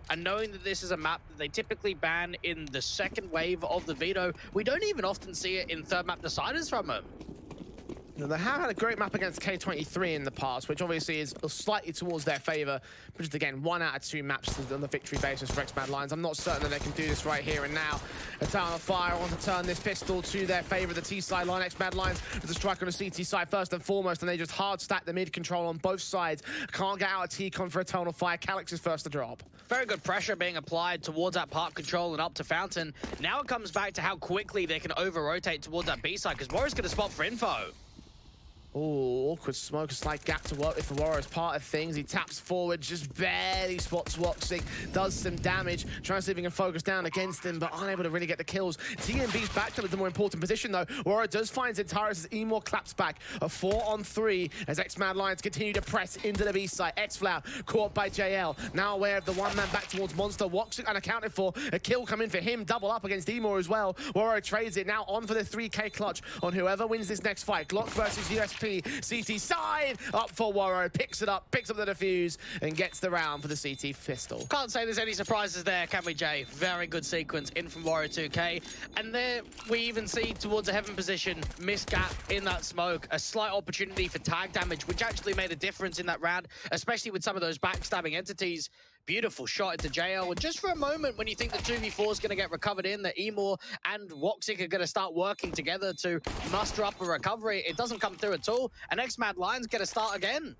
And knowing that this is a map that they typically ban in the second wave of the veto, we don't even often see it in third map deciders from them. Now, they have had a great map against K23 in the past, which obviously is slightly towards their favor. But just again, 1 out of 2 maps on the victory basis for X-Mad Lions. I'm not certain that they can do this right here and now. Eternal Fire want to turn this pistol to their favor. The T-side line, X-Mad Lions with a strike on the CT side first and foremost, and they just hard stack the mid control on both sides. Can't get out of T-con for Eternal Fire. Calyx is first to drop. Very good pressure being applied towards that park control and up to Fountain. Now it comes back to how quickly they can over-rotate towards that B side, because Warrior's going to spot for info. Oh, awkward smoke, a slight gap to work with for Warrior as part of things. He taps forward, just barely spots Woxic, does some damage, trying to see if he can focus down against him, but unable to really get the kills. TMB's back to the more important position, though. Warrior does find Zentaris as Emor claps back. A 4-on-3 as X-Mad Lions continue to press into the B side. X-Flow caught by JL, now aware of the one-man back towards Monster. Woxic unaccounted for, a kill coming for him, double up against Emor as well. Warrior trades it, now on for the 3K clutch on whoever wins this next fight. Glock versus USP. CT side up for Warrow, picks it up, picks up the defuse, and gets the round for the CT pistol. Can't say there's any surprises there, can we, Jay? Very good sequence in from Warrior 2K. And there we even see towards a heaven position, missed gap in that smoke, a slight opportunity for tag damage, which actually made a difference in that round, especially with some of those backstabbing entities. Beautiful shot into JL, and just for a moment when you think the 2v4 is going to get recovered in, that Emor and Woxic are going to start working together to muster up a recovery, it doesn't come through at all, and X-Mad Lions get a start again.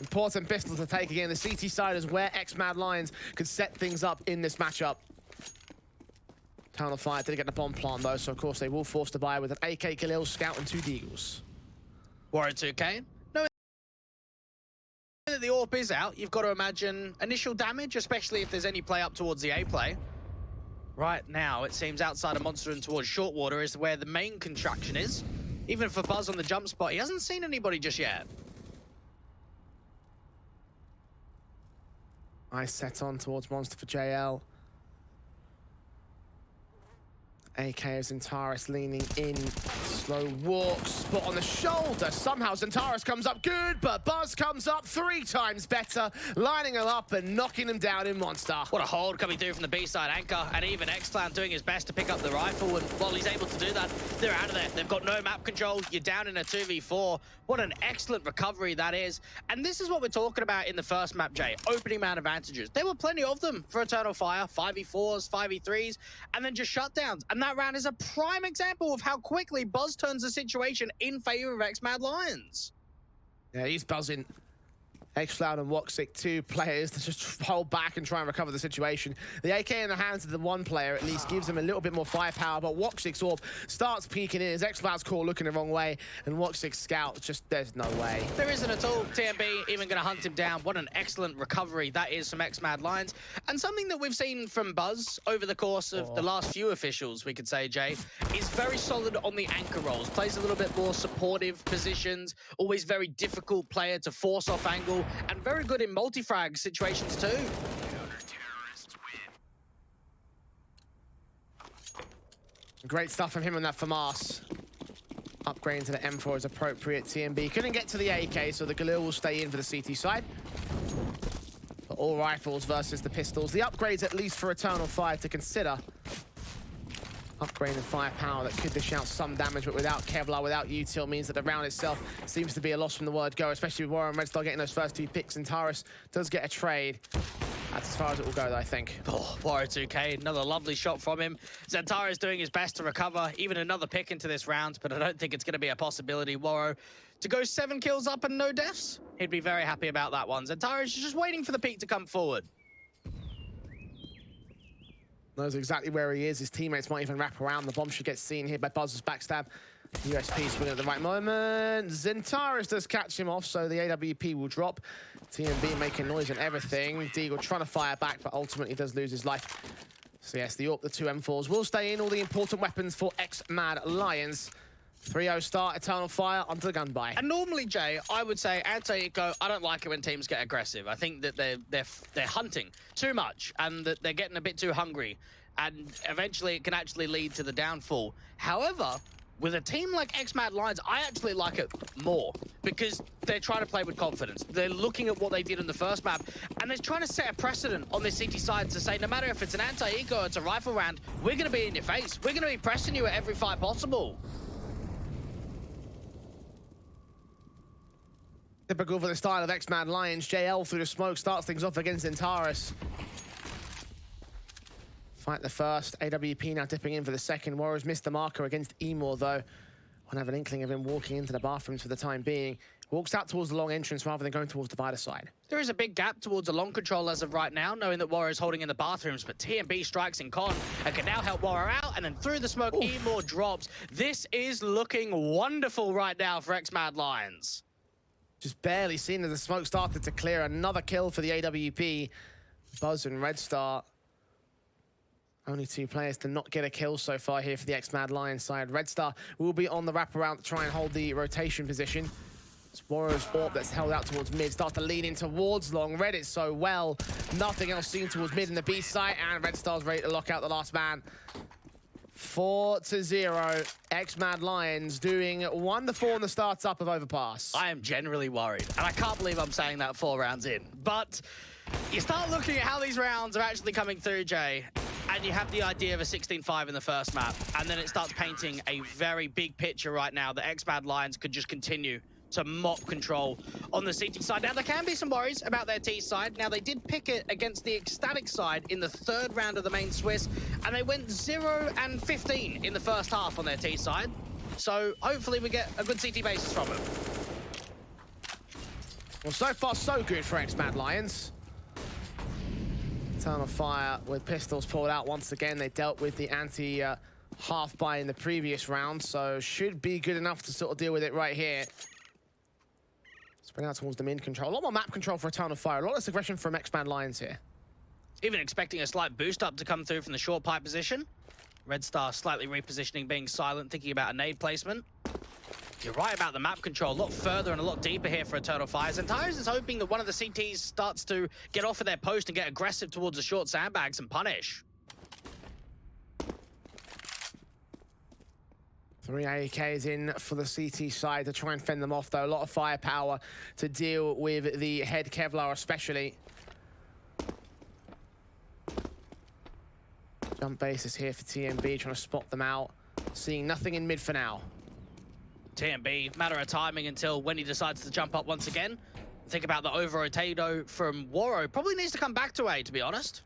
Important pistol to take again. The CT side is where X-Mad Lions could set things up in this matchup. Town of Fire didn't get the bomb plant though, so of course they will force to buy with an AK Khalil, Scout, and 2 Deagles. Warrior 2K. That the AWP is out, you've got to imagine initial damage, especially if there's any play up towards the A play. Right now, it seems outside of Monster and towards Shortwater is where the main contraction is. Even for Buzz on the jump spot, he hasn't seen anybody just yet. Nice set on towards Monster for JL. AK of Zentaris leaning in, slow walk, spot on the shoulder. Somehow Zentaris comes up good, but Buzz comes up 3 times better, lining him up and knocking him down in Monster. What a hold coming through from the B-side anchor, and even X-Clan doing his best to pick up the rifle, and while he's able to do that, they're out of there. They've got no map control, you're down in a 2v4. What an excellent recovery that is. And this is what we're talking about in the first map, Jay, opening man advantages. There were plenty of them for Eternal Fire, 5v4s, 5v3s, and then just shutdowns. And that round is a prime example of how quickly Buzz turns the situation in favor of X-Mad Lions. Yeah, he's buzzing. X-Cloud and Woxic, 2 players to just hold back and try and recover the situation. The AK in the hands of the 1 player at least gives him a little bit more firepower, but Woxic's AWP starts peeking in as X-Cloud's call looking the wrong way, and Woxic's Scout, just there's no way. There isn't at all. TMB even going to hunt him down. What an excellent recovery that is from X-Mad Lions. And something that we've seen from Buzz over the course of the last few officials, we could say, Jay, is very solid on the anchor roles. Plays a little bit more supportive positions, always very difficult player to force off angle, and very good in multi-frag situations too. Great stuff from him on that FAMAS. Upgrading to the M4 is appropriate. TMB couldn't get to the AK, so the Galil will stay in for the CT side. But all rifles versus the pistols. The upgrades at least for Eternal Fire to consider. Upgrading firepower that could dish out some damage, but without Kevlar, without util, means that the round itself seems to be a loss from the word go, especially with Warren Red Star getting those first 2 picks, and Taurus does get a trade. That's as far as it will go, though, I think. Oh, Warrior 2K, another lovely shot from him. Zentara is doing his best to recover, even another pick into this round, but I don't think it's going to be a possibility. Warro to go 7 kills up and no deaths, he'd be very happy about that one. Zentara is just waiting for the peak to come forward. Knows exactly where he is. His teammates might even wrap around. The bomb should get seen here by Buzz's backstab. USP swinging at the right moment. Zentaris does catch him off, so the AWP will drop. TMB making noise and everything. Deagle trying to fire back, but ultimately does lose his life. So yes, the AWP, the 2 M4s will stay in. All the important weapons for X-Mad Lions. 3-0 start, Eternal Fire onto the gun by. And normally, Jay, I would say, anti-eco, I don't like it when teams get aggressive. I think that they're hunting too much and that they're getting a bit too hungry. And eventually it can actually lead to the downfall. However, with a team like X-Mad Lions, I actually like it more because they're trying to play with confidence. They're looking at what they did in the first map, and they're trying to set a precedent on this CT side to say, no matter if it's an anti-eco or it's a rifle round, we're going to be in your face. We're going to be pressing you at every fight possible. Typical for the style of X-Mad Lions. JL through the smoke starts things off against Zentaris. Fight the first. AWP now dipping in for the second. Warriors missed the marker against Emor, though. Won't have an inkling of him walking into the bathrooms for the time being. Walks out towards the long entrance rather than going towards the Divider side. There is a big gap towards a long control as of right now, knowing that Warrior's holding in the bathrooms, but TMB strikes in con and can now help Warrior out, and then through the smoke, Emor drops. This is looking wonderful right now for X-Mad Lions. Just barely seen as the smoke started to clear. Another kill for the AWP. Buzz and Red Star. Only two players to not get a kill so far here for the X-Mad Lions side. Red Star will be on the wraparound to try and hold the rotation position. It's Warriors AWP that's held out towards mid. Starts to lean in towards long. Read it so well. Nothing else seen towards mid in the B site. And Red Star's ready to lock out the last man. 4-0. X-Mad Lions doing wonderful on the startup of Overpass. I am generally worried, and I can't believe I'm saying that 4 rounds in. But you start looking at how these rounds are actually coming through, Jay, and you have the idea of a 16-5 in the first map, and then it starts painting a very big picture right now that X-Mad Lions could just continue to mop control on the CT side. Now, there can be some worries about their T side. Now, they did pick it against the Ecstatic side in the third round of the main Swiss, and they went 0-15 in the first half on their T side. So, hopefully, we get a good CT basis from them. Well, so far, so good for X-Mad Lions. Eternal Fire with pistols pulled out once again. They dealt with the anti-half buy in the previous round, so should be good enough to sort of deal with it right here. Spread out towards the mid control. A lot more map control for Eternal Fire. A lot less aggression from X-Mad Lions here. Even expecting a slight boost up to come through from the short pipe position. Red Star slightly repositioning, being silent, thinking about a nade placement. You're right about the map control. A lot further and a lot deeper here for Eternal Fire. Zentaris is hoping that one of the CTs starts to get off of their post and get aggressive towards the short sandbags and punish. 3 AKs in for the CT side to try and fend them off, though. A lot of firepower to deal with the head Kevlar, especially. Jump bases here for TMB, trying to spot them out. Seeing nothing in mid for now. TMB, matter of timing until when he decides to jump up once again. Think about the over-rotato from Waro. Probably needs to come back to A, to be honest.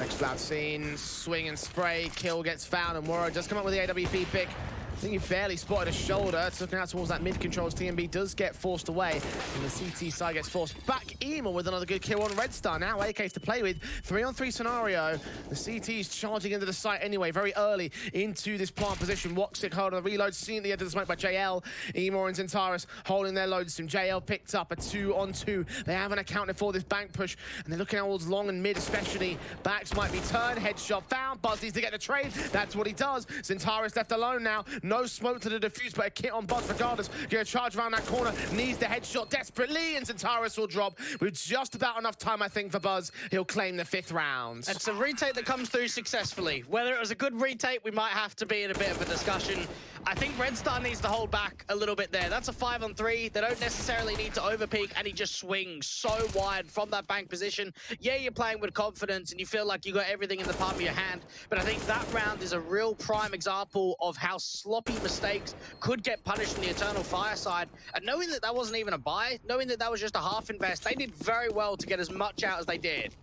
Next loud scene, swing and spray, kill gets found, and Waro does come up with the AWP pick. I think he barely spotted a shoulder. It's looking out towards that mid control as TMB does get forced away, and the CT side gets forced back. Emor with another good kill on Red Star. Now AKs to play with. 3-on-3 scenario. The CT's charging into the site anyway, very early into this plant position. Woxic holding the reload, seen at the end of the smoke by JL. Emor and Zentaris holding their loads soon. JL picked up a 2-on-2. They haven't accounted for this bank push, and they're looking out towards long and mid especially. Backs might be turned, headshot found. Buzz needs to get the trade. That's what he does. Zentaris left alone now. No smoke to the defuse, but a kit on Buzz regardless. Gonna charge around that corner, needs the headshot desperately, and Zentaris will drop with just about enough time, I think, for Buzz. He'll claim the 5th round. It's a retake that comes through successfully. Whether it was a good retake, we might have to be in a bit of a discussion. I think Red Star needs to hold back a little bit there. That's a 5-on-3. They don't necessarily need to overpeak, and he just swings so wide from that bank position. Yeah, you're playing with confidence, and you feel like you got everything in the palm of your hand, but I think that round is a real prime example of how sloppy mistakes could get punished in the Eternal Fire side. And knowing that that wasn't even a buy, knowing that that was just a half invest, they did very well to get as much out as they did.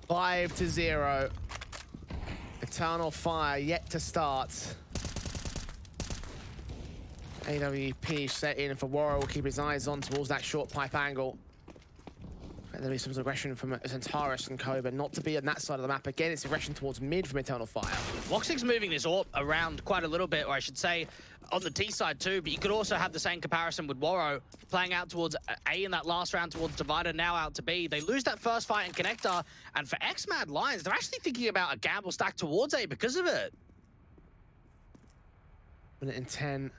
Five to 0. Eternal Fire yet to start. AWP set in for Waro. Will keep his eyes on towards that short pipe angle. There'll be some aggression from Zentaris and co, but not to be on that side of the map. Again, it's aggression towards mid from Eternal Fire. Woxic's moving this AWP around quite a little bit, or I should say on the T side too, but you could also have the same comparison with Waro playing out towards A in that last round towards Divider, now out to B. They lose that first fight in Connector, and for X-Mad Lions, they're actually thinking about a gamble stack towards A because of it. 1:10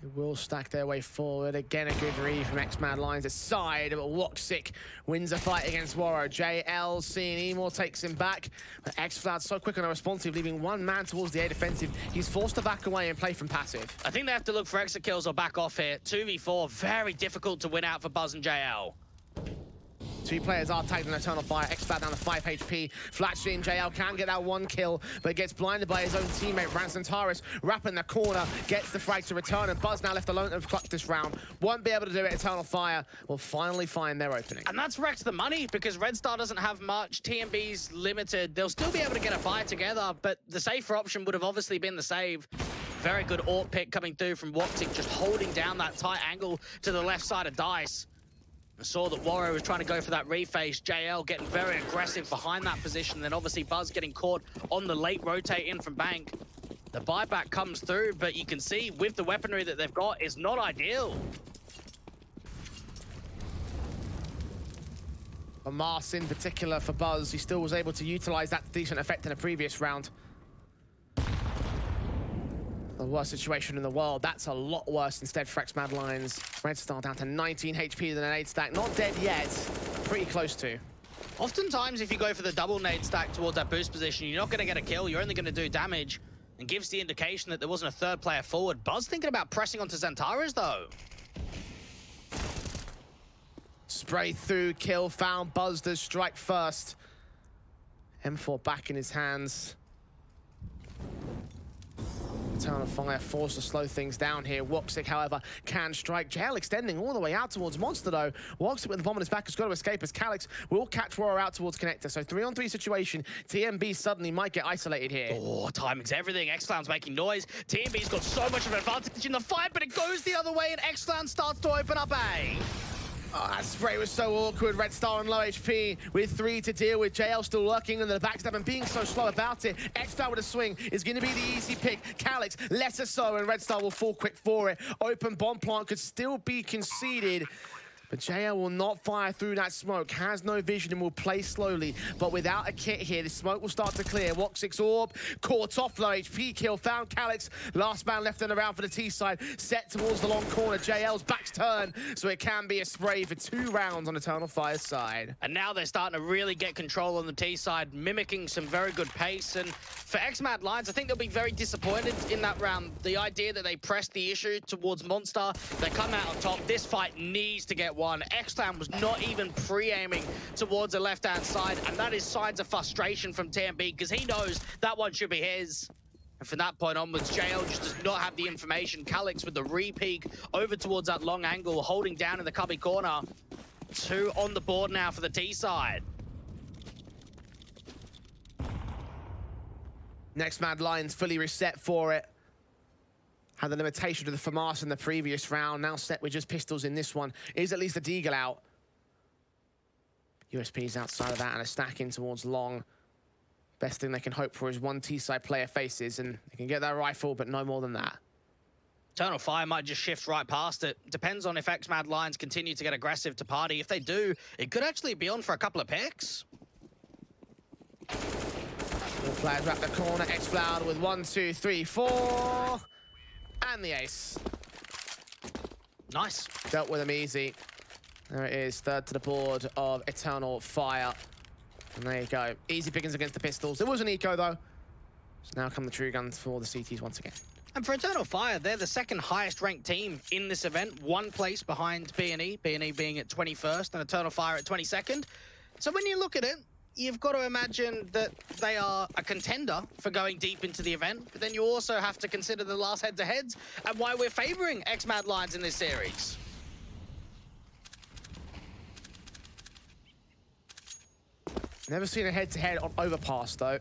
They will stack their way forward. Again, a good read from X-Mad Lions' side, but Woxic wins a fight against Waro. JL seeing Emor takes him back, but X-Cloud so quick and responsive, leaving one man towards the A defensive. He's forced to back away and play from passive. I think they have to look for exit kills or back off here. 2v4, very difficult to win out for Buzz and JL. Two players are tagged in Eternal Fire. X-Cloud down to 5 HP. Flat stream, JL can get that one kill, but gets blinded by his own teammate, Ransantaris, wrapping the corner, gets the frag to return, and Buzz now left alone to clutch this round. Won't be able to do it. Eternal Fire will finally find their opening. And that's wrecked the money, because Red Star doesn't have much. TMB's limited. They'll still be able to get a fight together, but the safer option would have obviously been the save. Very good AWP pick coming through from Woxic, just holding down that tight angle to the left side of Dice. I saw that Waro was trying to go for that reface. JL getting very aggressive behind that position. Then obviously Buzz getting caught on the late rotate in from Bank. The buyback comes through, but you can see with the weaponry that they've got, it's not ideal. A Mars in particular for Buzz, he still was able to utilize that decent effect in the previous round. The worst situation in the world. That's a lot worse instead for X-Mad Lions. Red Star down to 19 HP than an 8 stack. Not dead yet, pretty close to. Oftentimes, if you go for the double nade stack towards that boost position, you're not going to get a kill. You're only going to do damage, and gives the indication that there wasn't a third player forward. Buzz thinking about pressing onto Xantares, though. Spray through, kill found. Buzz does strike first. M4 back in his hands. Eternal Fire forced to slow things down here. Woxic, however, can strike. JL extending all the way out towards Monster, though. Woxic with the bomb on his back has got to escape as Calyx will catch Waro out towards Connector. So 3-on-3 situation. TMB suddenly might get isolated here. Oh, timing's everything. X-Clown's making noise. TMB's got so much of an advantage in the fight, but it goes the other way, and X-Clown starts to open up A. Oh, that spray was so awkward. Red Star on low HP with 3 to deal with. JL still lurking in the backstab and being so slow about it. X-Cloud with a swing is going to be the easy pick. Calyx, lesser so, and Red Star will fall quick for it. Open bomb plant could still be conceded. But JL will not fire through that smoke, has no vision and will play slowly. But without a kit here, the smoke will start to clear. Woxic's orb, caught off, low HP kill, found Calyx. Last man left and around for the T side, set towards the long corner. JL's back's turned, so it can be a spray for 2 rounds on Eternal Fire's side. And now they're starting to really get control on the T side, mimicking some very good pace. And for X-Mad Lions, I think they'll be very disappointed in that round. The idea that they pressed the issue towards Monster, they come out on top. This fight needs to get one. X-Clown was not even pre-aiming towards the left-hand side, and that is signs of frustration from TMB, because he knows that one should be his. And from that point onwards, JL just does not have the information. Calyx with the re-peek over towards that long angle, holding down in the cubby corner. 2 on the board now for the T side. Next Mad Lions fully reset for it. Had the limitation to the FAMAS in the previous round, now set with just pistols in this one. Is at least a Deagle out. USP's outside of that and a stack in towards long. Best thing they can hope for is 1 T-side player faces, and they can get that rifle, but no more than that. Eternal Fire might just shift right past it. Depends on if X-Mad Lions continue to get aggressive to party. If they do, it could actually be on for a couple of picks. All players wrap the corner. X-Cloud with 1, 2, 3, 4. And the ace. Nice. Dealt with him easy. There it is, 3rd to the board of Eternal Fire. And there you go. Easy pickings against the pistols. It was an eco, though. So now come the true guns for the CTs once again. And for Eternal Fire, they're the 2nd highest ranked team in this event. 1 place behind B&E. B&E being at 21st and Eternal Fire at 22nd. So when you look at it, you've got to imagine that they are a contender for going deep into the event, but then you also have to consider the last head-to-heads and why we're favoring X-Mad Lions in this series. Never seen a head-to-head on Overpass, though.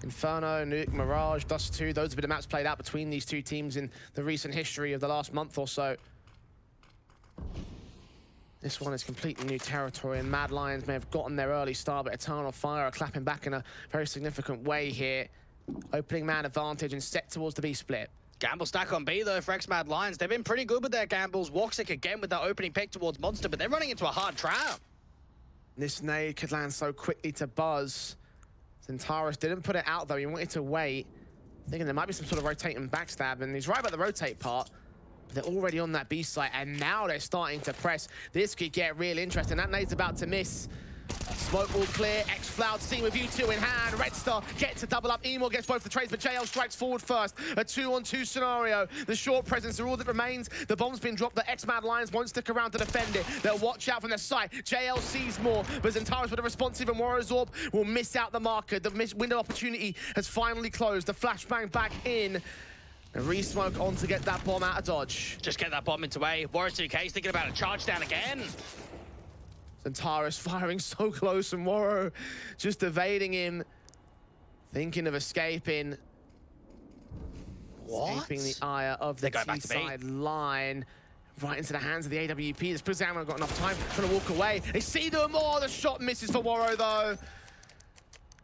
Inferno, Nuke, Mirage, Dust 2, those have been the maps played out between these 2 teams in the recent history of the last month or so. This one is completely new territory, and Mad Lions may have gotten their early start, but Eternal Fire are clapping back in a very significant way here. Opening man advantage and set towards the B split. Gamble stack on B, though, for X-Mad Lions. They've been pretty good with their gambles. Woxic again with that opening pick towards Monster, but they're running into a hard trap. This nade could land so quickly to Buzz. Xantares didn't put it out, though. He wanted to wait, thinking there might be some sort of rotating backstab, and he's right about the rotate part. They're already on that B site, and now they're starting to press. This could get real interesting. That nade's about to miss. Smoke will clear. xFloud seen with U2 in hand. Red Star gets a double up. Emor gets both the trades, but JL strikes forward first. A 2-on-2 scenario. The short presence are all that remains. The bomb's been dropped. The X-Mad Lions won't stick around to defend it. They'll watch out from the site. JL sees more, but Zentaris with a responsive, and Warriors Orb will miss out the marker. The window of opportunity has finally closed. The flashbang back in. And re-smoke on to get that bomb out of dodge. Just get that bomb into A. Warriors 2K is thinking about a charge down again. Zentaris firing so close, and Woro just evading him, thinking of escaping. What? Escaping the ire of the T-side line. Right into the hands of the AWP. This Blizzard haven't got enough time, trying to walk away. They see them more. The shot misses for Woro though.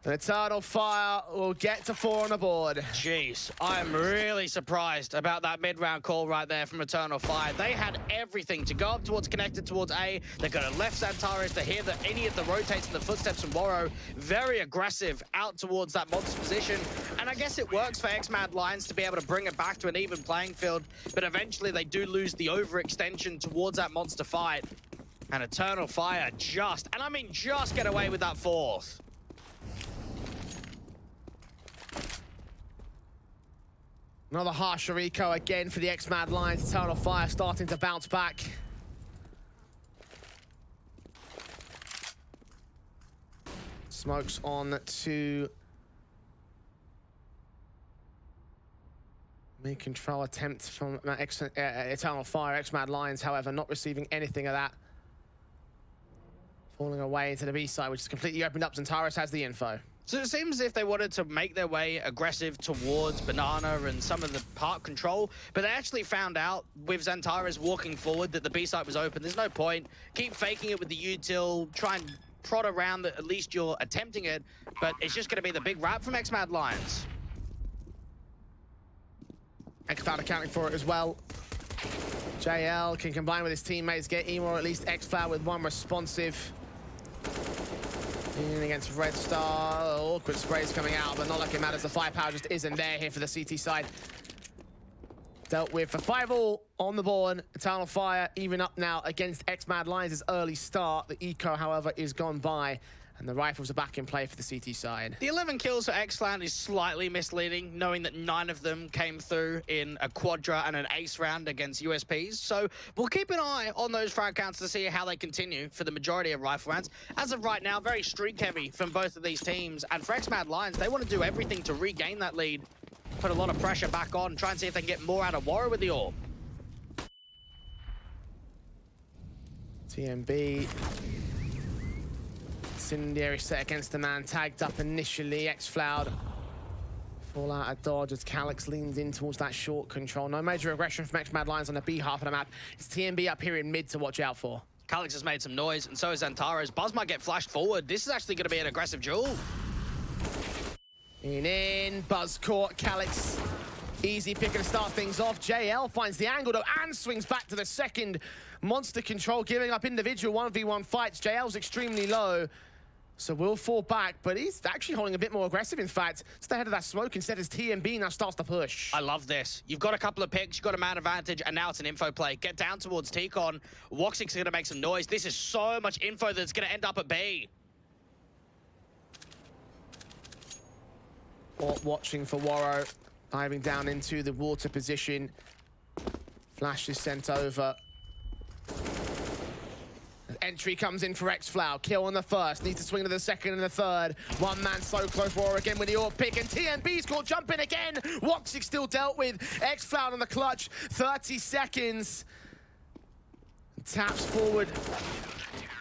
An Eternal Fire will get to 4 on the board. Jeez, I'm really surprised about that mid-round call right there from Eternal Fire. They had everything to go up towards, connected towards A. They got a left Zentaris to hear the idiot that rotates in the footsteps from Woro. Very aggressive out towards that monster position. And I guess it works for X-Mad Lions to be able to bring it back to an even playing field. But eventually they do lose the overextension towards that monster fight. And Eternal Fire just, and I mean just, get away with that 4th. Another harsh eco again for the X-Mad Lions. Eternal Fire starting to bounce back. Smokes on to mid-control attempt from Eternal Fire. X-Mad Lions, however, not receiving anything of that. Falling away into the B side, which is completely opened up. Zentaris has the info. So it seems as if they wanted to make their way aggressive towards Banana and some of the park control, but they actually found out with Zentaris walking forward that the B site was open. There's no point. Keep faking it with the util, try and prod around that at least you're attempting it, but it's just going to be the big wrap from X-Mad Lions. xFloud accounting for it as well. JL can combine with his teammates, get Emor at least xFloud with one responsive. In against Red Star, awkward sprays coming out, but not like it matters. The firepower just isn't there here for the CT side. Dealt with for 5-all on the board. Eternal Fire even up now against X-Mad Lions' early start. The eco, however, is gone by, and the rifles are back in play for the CT side. The 11 kills for X-Clan is slightly misleading, knowing that 9 of them came through in a quadra and an ace round against USPs. So we'll keep an eye on those frag counts to see how they continue for the majority of rifle rounds. As of right now, very streak heavy from both of these teams. And for X-Mad Lions, they want to do everything to regain that lead. Put a lot of pressure back on, try and see if they can get more out of Warrior with the orb. TMB. Incendiary set against the man, tagged up initially. xFloud fall out of dodge as Calyx leans in towards that short control. No major aggression from X-Mad Lions on the B half of the map. It's TMB up here in mid to watch out for. Calyx has made some noise, and so has Zentaris. Buzz might get flashed forward. This is actually going to be an aggressive duel. In, Buzz caught, Calyx easy pick to start things off. JL finds the angle though and swings back to the second monster control, giving up individual 1v1 fights. JL's extremely low, so will fall back, but he's actually holding a bit more aggressive, in fact. It's the head of that smoke instead as TMB now starts to push. I love this. You've got a couple of picks, you've got a man advantage, and now it's an info play. Get down towards T-Con. Woxic's going to make some noise. This is so much info that's going to end up at B. Watching for Woro, diving down into the water position. Flash is sent over. Entry comes in for xFloud. Kill on the first. Needs to swing to the second and the third. One man so close. Woro again with the AWP pick. And TMB's caught jumping again. Woxic still dealt with. xFloud on the clutch. 30 seconds. Taps forward.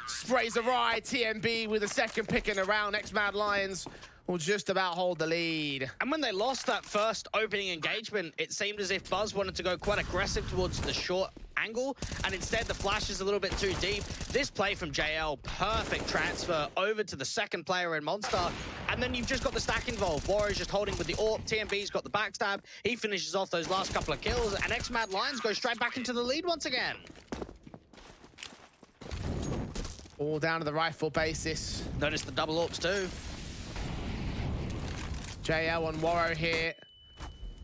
Sprays a ride. TMB with a second pick in the round. X-Mad Lions will just about hold the lead. And when they lost that first opening engagement, it seemed as if Buzz wanted to go quite aggressive towards the short angle, and instead the flash is a little bit too deep. This play from JL, perfect transfer over to the second player in Monster, and then you've just got the stack involved. Warrior's just holding with the AWP, TMB's got the backstab, he finishes off those last couple of kills, and X-Mad Lions go straight back into the lead once again. All down to the rifle basis. Notice the double AWPs too. JL on Woro here.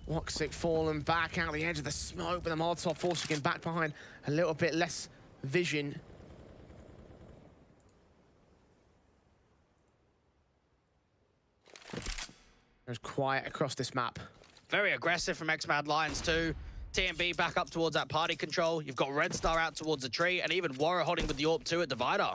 Woxic falling back out the edge of the smoke, but the Molotov forcing him back behind a little bit less vision. There's quiet across this map. Very aggressive from X-Mad Lions too. TMB back up towards that party control. You've got Red Star out towards the tree, and even Warrior holding with the AWP too at Divider.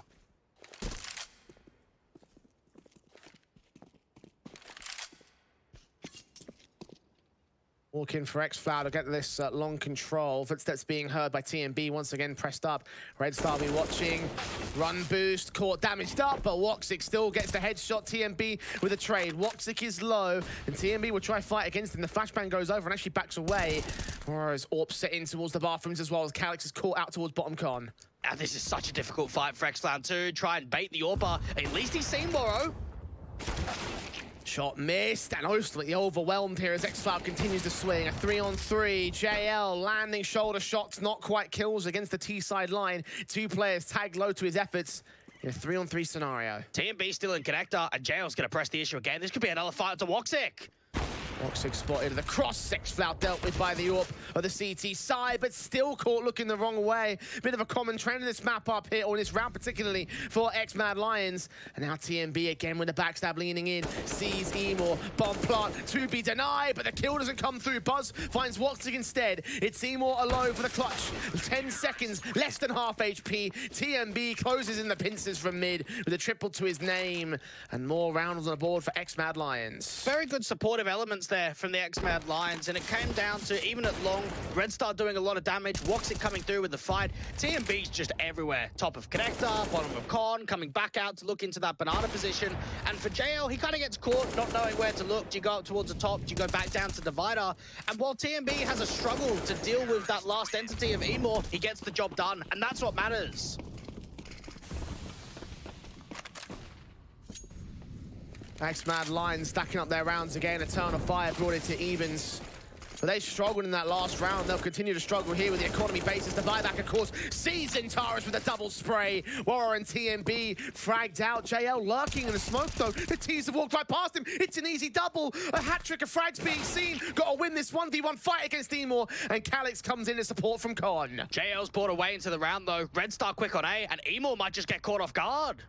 Walking for X-Flow to get this long control. Footsteps being heard by TMB once again pressed up. Red Star be watching. Run boost, caught damaged up, but Woxic still gets the headshot. TMB with a trade. Woxic is low, and TMB will try fight against him. The flashbang goes over and actually backs away. Whereas AWP set in towards the bathrooms as well as Calix is caught out towards bottom con. And this is such a difficult fight for X-Flow too. Try and bait the AWPer. At least he's seen Morrow. Shot missed, and ultimately overwhelmed here as X-Flow continues to swing. A 3-on-3. JL landing shoulder shots, not quite kills against the T-side line. Two players tagged low to his efforts in a 3-on-3 scenario. TMB still in connector, and JL's going to press the issue again. This could be another fight to Woxic. Woxic spotted the cross. X-Flow dealt with by the AWP of the CT side, but still caught looking the wrong way. Bit of a common trend in this map up here, or in this round particularly for X-Mad Lions. And now TMB again with the backstab leaning in. Sees Emor. Bomb plant to be denied, but the kill doesn't come through. Buzz finds Woxic instead. It's Emor alone for the clutch. 10 seconds, less than half HP. TMB closes in the pincers from mid with a triple to his name. And more rounds on the board for X-Mad Lions. Very good supportive elements there from the X-Mad Lions, and it came down to, even at long, Red Star doing a lot of damage, Woxic coming through with the fight. TMB's just everywhere. Top of connector, bottom of con, coming back out to look into that banana position. And for JL, he kind of gets caught not knowing where to look. Do you go up towards the top? Do you go back down to Divider? And while TMB has a struggle to deal with that last entity of Emor, he gets the job done, and that's what matters. X-Mad Lions stacking up their rounds again. Eternal Fire brought it to evens. But they struggled in that last round. They'll continue to struggle here with the economy basis. The buyback, of course, sees Zentaris with a double spray. Warrior and TMB fragged out. JL lurking in the smoke, though. The T's have walked right past him. It's an easy double. A hat trick of frags being seen. Got to win this 1v1 fight against Emor. And Calix comes in to support from Con. JL's brought away into the round, though. Red Star quick on A, and Emor might just get caught off guard.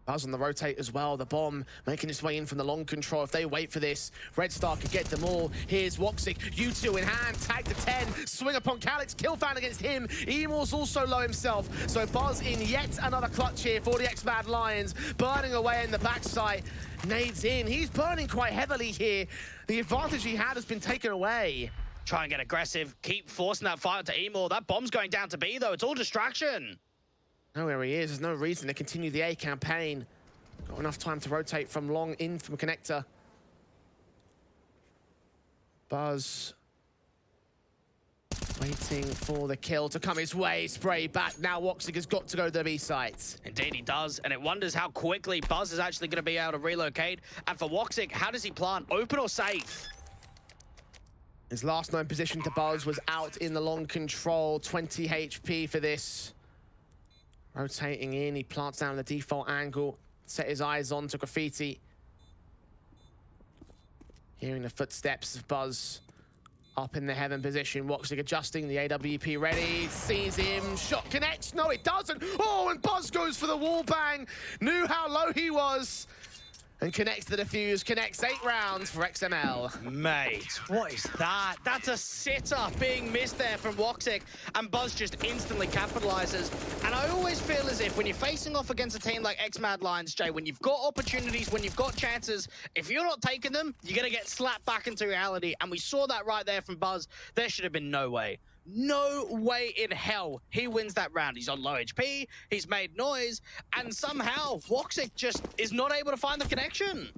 Buzz on the rotate as well. The bomb making its way in from the long control. If they wait for this, Red Star could get them all. Here's Woxic, U2 in hand, tag the 10, swing upon Calix, kill found against him. Emor's also low himself, so Buzz in yet another clutch here for the X-Mad Lions, burning away in the backside. Nades in, he's burning quite heavily here. The advantage he had has been taken away. Try and get aggressive, keep forcing that fire to Emor. That bomb's going down to B, though. It's all distraction. Know where he is. There's no reason to continue the A campaign. Got enough time to rotate from long in from connector. Buzz waiting for the kill to come his way. Spray back. Now Woxic has got to go to the B sites. Indeed he does, and it wonders how quickly Buzz is actually going to be able to relocate. And for Woxic, how does he plant? Open or safe? His last known position to Buzz was out in the long control. 20 HP for this. Rotating in, he plants down the default angle, set his eyes on to Graffiti. Hearing the footsteps of Buzz up in the heaven position. Woxic adjusting, the AWP ready, sees him, shot connects, no it doesn't. Oh, and Buzz goes for the wall bang. Knew how low he was. And connects the defuse, connects 8 rounds for XML. Mate, what is that? That's a sitter being missed there from Woxic, and Buzz just instantly capitalizes. And I always feel as if when you're facing off against a team like X-Mad Lions, Jay, when you've got opportunities, when you've got chances, if you're not taking them, you're going to get slapped back into reality. And we saw that right there from Buzz. There should have been no way. No way in hell he wins that round. He's on low HP, he's made noise, and somehow Woxic just is not able to find the connection.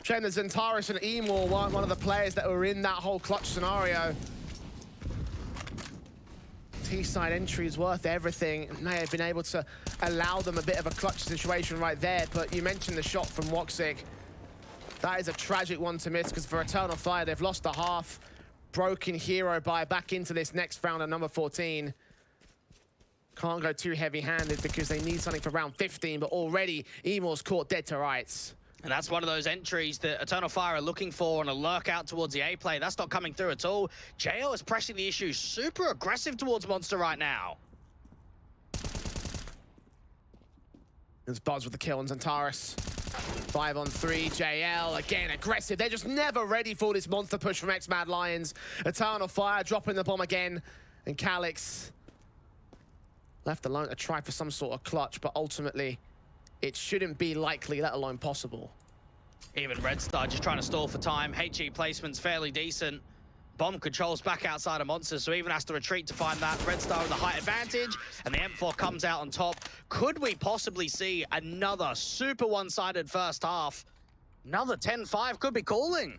Shame that Zentaris and Emor weren't one of the players that were in that whole clutch scenario. T-side entry is worth everything. May have been able to allow them a bit of a clutch situation right there, but you mentioned the shot from Woxic. That is a tragic one to miss, because for Eternal Fire, they've lost a half. Broken hero buy back into this next round at number 14. Can't go too heavy-handed because they need something for round 15, but already Emor's caught dead to rights. And that's one of those entries that Eternal Fire are looking for on a lurk out towards the A play. That's not coming through at all. JL is pressing the issue, super aggressive towards Monster right now. There's Buzz with the kill on Xantares. 5-on-3, JL, again, aggressive. They're just never ready for this monster push from X-Mad Lions. Eternal Fire dropping the bomb again. And Calix left alone to try for some sort of clutch, but ultimately, it shouldn't be likely, let alone possible. Even Red Star just trying to stall for time. HE placement's fairly decent. Bomb controls back outside of Monster, so even has to retreat to find that. Red Star with the height advantage, and the M4 comes out on top. Could we possibly see another super one-sided first half? Another 10-5 could be calling.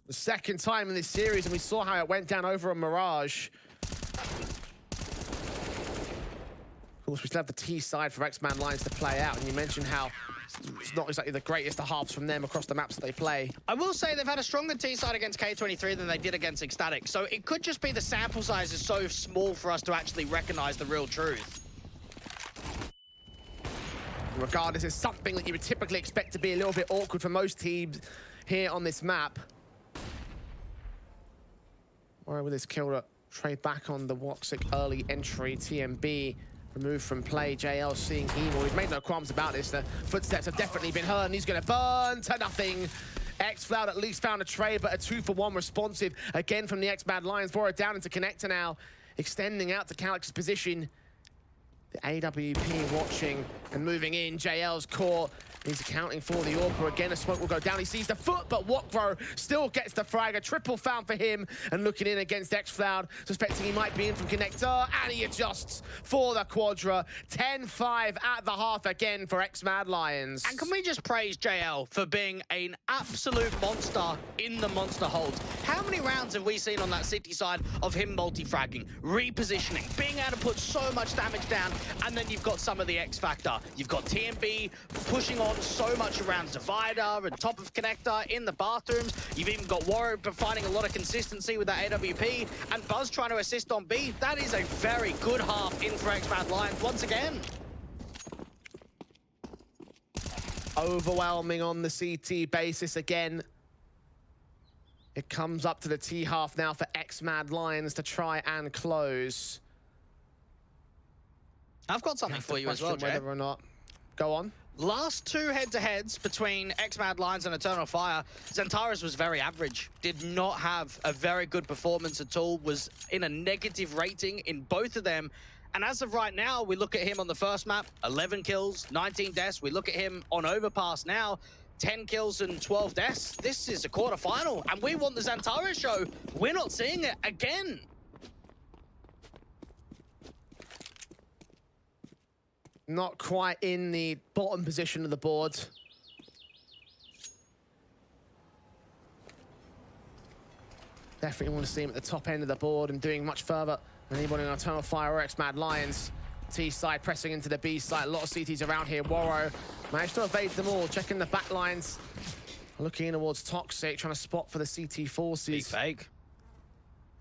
The second time in this series, and we saw how it went down over a Mirage. Of course, we still have the T side for X-Man Lions to play out, and you mentioned how it's not exactly the greatest of halves from them across the maps that they play. I will say they've had a stronger T side against K23 than they did against Ecstatic, so it could just be the sample size is so small for us to actually recognize the real truth. Regardless, it's something that you would typically expect to be a little bit awkward for most teams here on this map. All right, with this kill to trade back on the Woxic early entry, TMB removed from play. JL seeing Emo. He's made no qualms about this. The footsteps have definitely been heard, and he's going to burn to nothing. X-Cloud at least found a trade, but a 2-for-1 responsive again from the X-Mad Lions. Brought it down into Connector now, extending out to Calix's position. The AWP watching and moving in. JL's core. He's accounting for the AWP. Again, a smoke will go down. He sees the foot, but Wokro still gets the frag. A triple found for him. And looking in against X-Cloud, suspecting he might be in from Connector. And he adjusts for the Quadra. 10-5 at the half again for X-Mad Lions. And can we just praise JL for being an absolute monster in the monster hold? How many rounds have we seen on that City side of him multi-fragging, repositioning, being able to put so much damage down, and then you've got some of the X factor. You've got TMB pushing on so much around Divider and top of Connector in the bathrooms. You've even got Warrior finding a lot of consistency with that AWP, and Buzz trying to assist on B. That is a very good half in for X-Mad Lions once again. Overwhelming on the CT basis again. It comes up to the T half now for X-Mad Lions to try and close. I've got something for you as well, Jay. Whether or not. Go on. Last two head-to-heads between X-Mad Lions and Eternal Fire, Xantares was very average. Did not have a very good performance at all. Was in a negative rating in both of them. And as of right now, we look at him on the first map, 11 kills, 19 deaths. We look at him on Overpass now, 10 kills and 12 deaths. This is a quarterfinal, and we want the Xantares show. We're not seeing it again. Not quite in the bottom position of the board. Definitely want to see him at the top end of the board and doing much further than anybody on Eternal Fire or X-Mad Lions. T side pressing into the B side. A lot of CTs around here. Warrow managed to evade them all. Checking the back lines. Looking in towards Toxic, trying to spot for the CT forces. Be fake.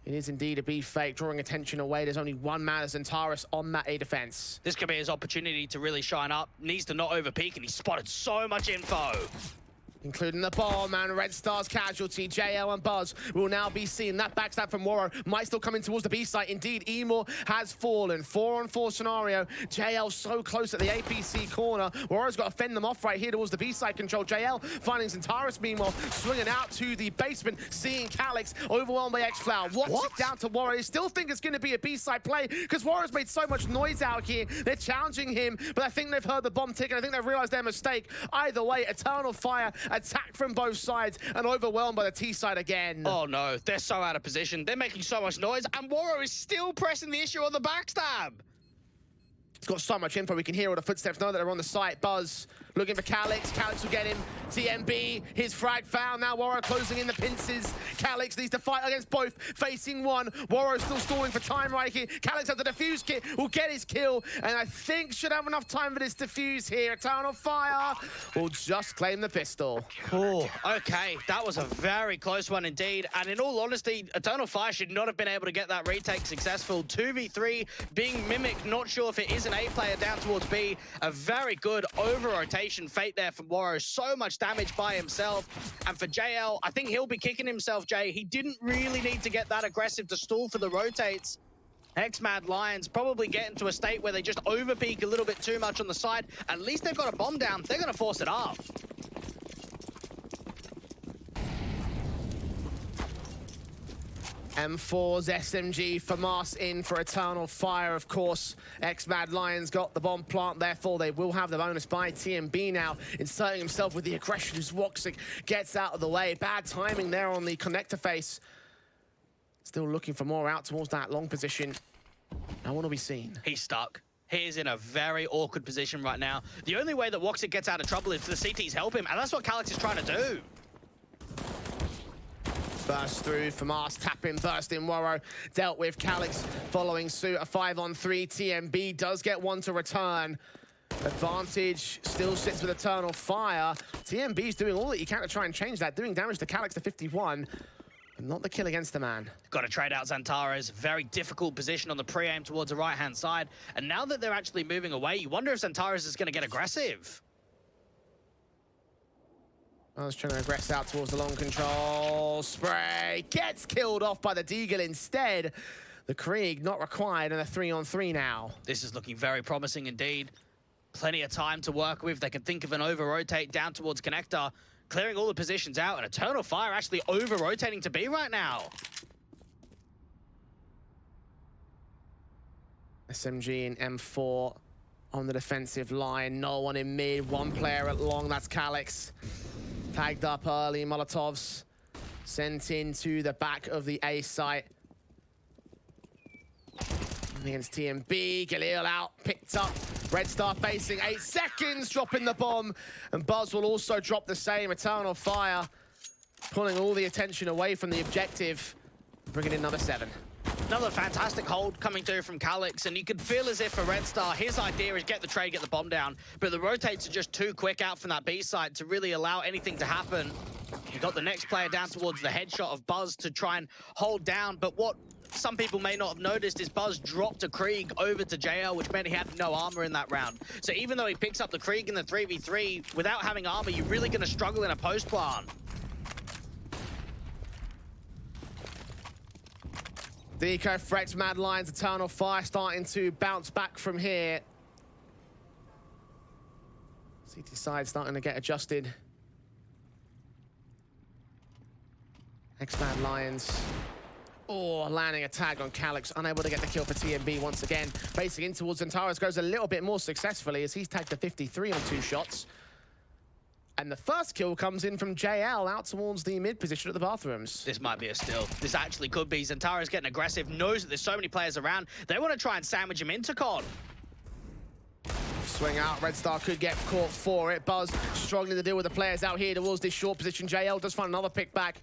It is indeed a B fake, drawing attention away. There's only one man as Xantares on that A defense. This could be his opportunity to really shine up. Needs to not overpeak, and he spotted so much info. Including the bomb and Red Star's casualty. JL and Buzz will now be seen. That backstab from Warrow might still come in towards the B site. Indeed, Emor has fallen. 4-on-4 scenario. JL so close at the APC corner. Warrow's got to fend them off right here towards the B site control. JL finding Xantares meanwhile, swinging out to the basement, seeing Calix overwhelmed by X-Cloud. Watch it down to Warrow. They still think it's going to be a B site play because Warrow's made so much noise out here. They're challenging him, but I think they've heard the bomb tick and I think they've realized their mistake. Either way, Eternal Fire attack from both sides and overwhelmed by the T side again. Oh no, they're so out of position. They're making so much noise, and Warrow is still pressing the issue on the backstab. It's got so much info. We can hear all the footsteps, know that they're on the site. Buzz looking for Calix. Calix will get him. TMB, his frag found. Now Warrow closing in the pincers. Calix needs to fight against both, facing one. Warrow still stalling for time right here. Calix has the defuse kit, will get his kill, and I think should have enough time for this defuse here. Eternal Fire will just claim the pistol. Oh, okay, that was a very close one indeed, and in all honesty, Eternal Fire should not have been able to get that retake successful. 2v3 being mimicked, not sure if it is an an A player down towards B. A very good over-rotation fate there from Waro. So much damage by himself. And for JL, I think he'll be kicking himself, Jay. He didn't really need to get that aggressive to stall for the rotates. X-Mad Lions probably get into a state where they just overpeak a little bit too much on the side. At least they've got a bomb down. They're going to force it up. M4's SMG for Mars in for Eternal Fire, of course. X-Mad Lions got the bomb plant, therefore they will have the bonus by TMB now, inserting himself with the aggression as Woxic gets out of the way. Bad timing there on the connector face. Still looking for more out towards that long position. No one will be seen. He's stuck. He is in a very awkward position right now. The only way that Woxic gets out of trouble is for the CTs help him, and that's what Calyx is trying to do. Burst through for Mars, tapping, bursting. Waro dealt with Calyx following suit. A 5-on-3. TMB does get one to return. Advantage still sits with Eternal Fire. TMB's doing all that he can to try and change that, doing damage to Calyx to 51. But not the kill against the man. Got to trade out Xantares. Very difficult position on the pre-aim towards the right-hand side. And now that they're actually moving away, you wonder if Xantares is going to get aggressive. I was trying to aggress out towards the long control. Spray gets killed off by the Deagle instead. The Krieg not required, and a 3-on-3 now. This is looking very promising indeed. Plenty of time to work with. They can think of an over-rotate down towards Connector, clearing all the positions out, and Eternal Fire actually over-rotating to B right now. SMG and M4 on the defensive line. No one in mid. One player at long. That's Calyx. Tagged up early. Molotovs sent into the back of the A site. Against TMB. Galil out. Picked up. Red Star facing 8 seconds. Dropping the bomb. And Buzz will also drop the same. Eternal Fire pulling all the attention away from the objective. Bringing in another 7. Another fantastic hold coming through from Calyx, and you could feel as if for Red Star, his idea is get the trade, get the bomb down, but the rotates are just too quick out from that B side to really allow anything to happen. You got the next player down towards the headshot of Buzz to try and hold down, but what some people may not have noticed is Buzz dropped a Krieg over to JL, which meant he had no armor in that round. So even though he picks up the Krieg in the 3v3, without having armor, you're really going to struggle in a post plant. Deco threats Mad Lions, Eternal Fire starting to bounce back from here. CT side starting to get adjusted. X-Mad Lions. Oh, landing a tag on Calyx, unable to get the kill for TMB once again. Facing in towards Xantares goes a little bit more successfully as he's tagged to 53 on 2 shots. And the first kill comes in from JL out towards the mid position at the bathrooms. This might be a steal. This actually could be. Xantares getting aggressive, knows that there's so many players around. They want to try and sandwich him into Con. Swing out, Red Star could get caught for it. Buzz struggling to deal with the players out here towards this short position. JL does find another pick back.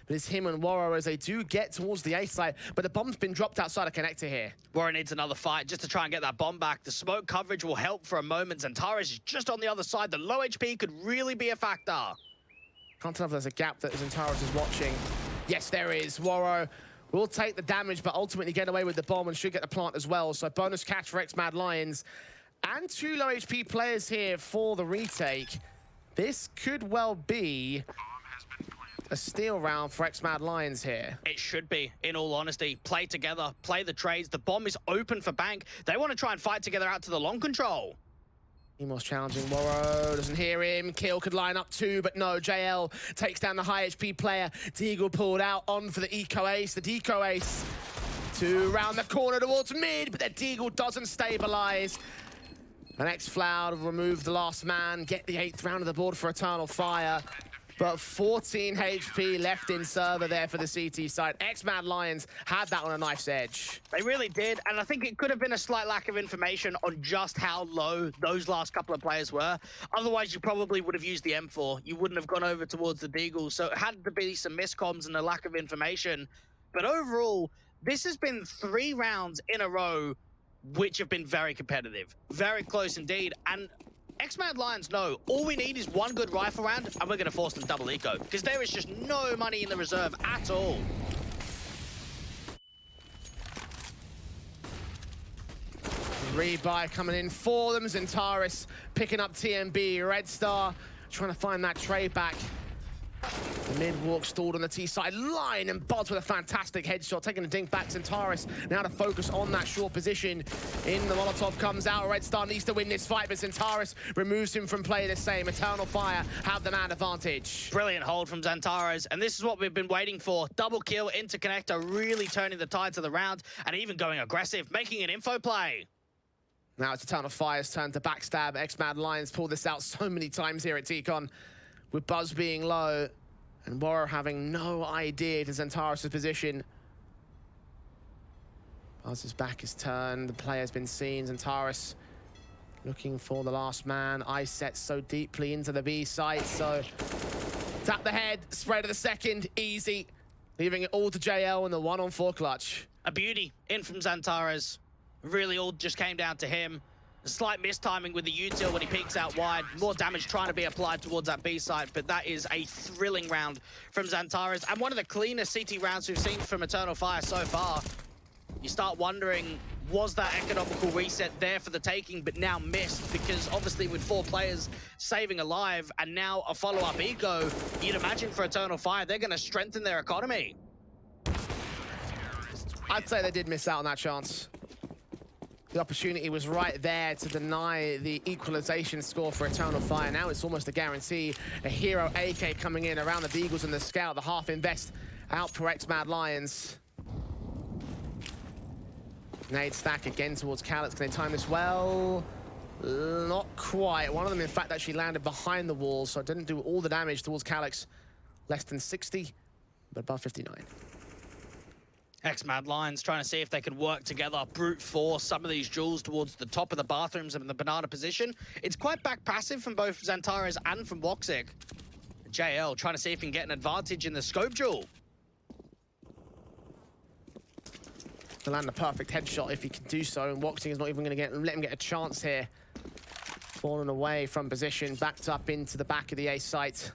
But it's him and Waro as they do get towards the A side. But the bomb's been dropped outside a connector here. Waro needs another fight just to try and get that bomb back. The smoke coverage will help for a moment. Xantares is just on the other side. The low HP could really be a factor. Can't tell if there's a gap that Xantares is watching. Yes, there is. Waro will take the damage, but ultimately get away with the bomb and should get the plant as well. So bonus catch for X-Mad Lions. And 2 low HP players here for the retake. This could well be a steal round for X-Mad Lions here. It should be, in all honesty. Play together, play the trades. The bomb is open for Bank. They want to try and fight together out to the long control. Emo's challenging Waro, doesn't hear him. Kill could line up 2, but no. JL takes down the high HP player. Deagle pulled out on for the eco ace. The deco ace 2 round the corner towards mid, but the Deagle doesn't stabilize. And X-Floud will remove the last man, get the 8th round of the board for Eternal Fire. But 14 HP left in server there for the CT side. X-Mad Lions had that on a knife's edge. They really did, and I think it could have been a slight lack of information on just how low those last couple of players were. Otherwise, you probably would have used the M4. You wouldn't have gone over towards the Deagle, so it had to be some miscoms and a lack of information. But overall, this has been 3 rounds in a row which have been very competitive, very close indeed, and X-Mad Lions know all we need is 1 good rifle round and we're going to force them double eco because there is just no money in the reserve at all. Rebuy coming in for them. Zentaris picking up TMB. Red Star trying to find that trade back. The mid walk stalled on the T side line, and Buds with a fantastic headshot, taking a dink back. Zentaris now to focus on that short position. In the Molotov comes out. Red Star needs to win this fight, but Zentaris removes him from play the same. Eternal Fire have the man advantage. Brilliant hold from Zentaris, and this is what we've been waiting for. Double kill, interconnector, really turning the tides of the round, and even going aggressive, making an info play. Now it's Eternal Fire's turn to backstab. X-Mad Lions pulled this out so many times here at T-Con, with Buzz being low and Warrior having no idea to Zentaris' position. Buzz's back is turned, the player's been seen. Zentaris looking for the last man. Ice set so deeply into the B site, so tap the head, spread of the second, easy. Leaving it all to JL in the 1-on-4 clutch. A beauty in from Zentaris. Really all just came down to him. A slight mistiming with the util when he peeks out wide. More damage trying to be applied towards that B site, but that is a thrilling round from Zentaris, and one of the cleanest CT rounds we've seen from Eternal Fire so far. You start wondering, was that economical reset there for the taking, but now missed? Because obviously with 4 players saving alive, and now a follow-up eco, you'd imagine for Eternal Fire, they're going to strengthen their economy. I'd say they did miss out on that chance. The opportunity was right there to deny the equalization score for Eternal Fire. Now it's almost a guarantee. A hero AK coming in around the Beagles and the Scout. The half invest out for X-Mad Lions. Nade stack again towards Calix. Can they time this well? Not quite. One of them, in fact, actually landed behind the wall, so it didn't do all the damage towards Calix. Less than 60, but above 59. X-Mad Lions trying to see if they can work together, brute force some of these jewels towards the top of the bathrooms and the banana position. It's quite back passive from both Zentaris and from Woxic. JL trying to see if he can get an advantage in the scope jewel. To land the perfect headshot if he can do so, and Woxic is not even going to let him get a chance here. Falling away from position, backed up into the back of the A site.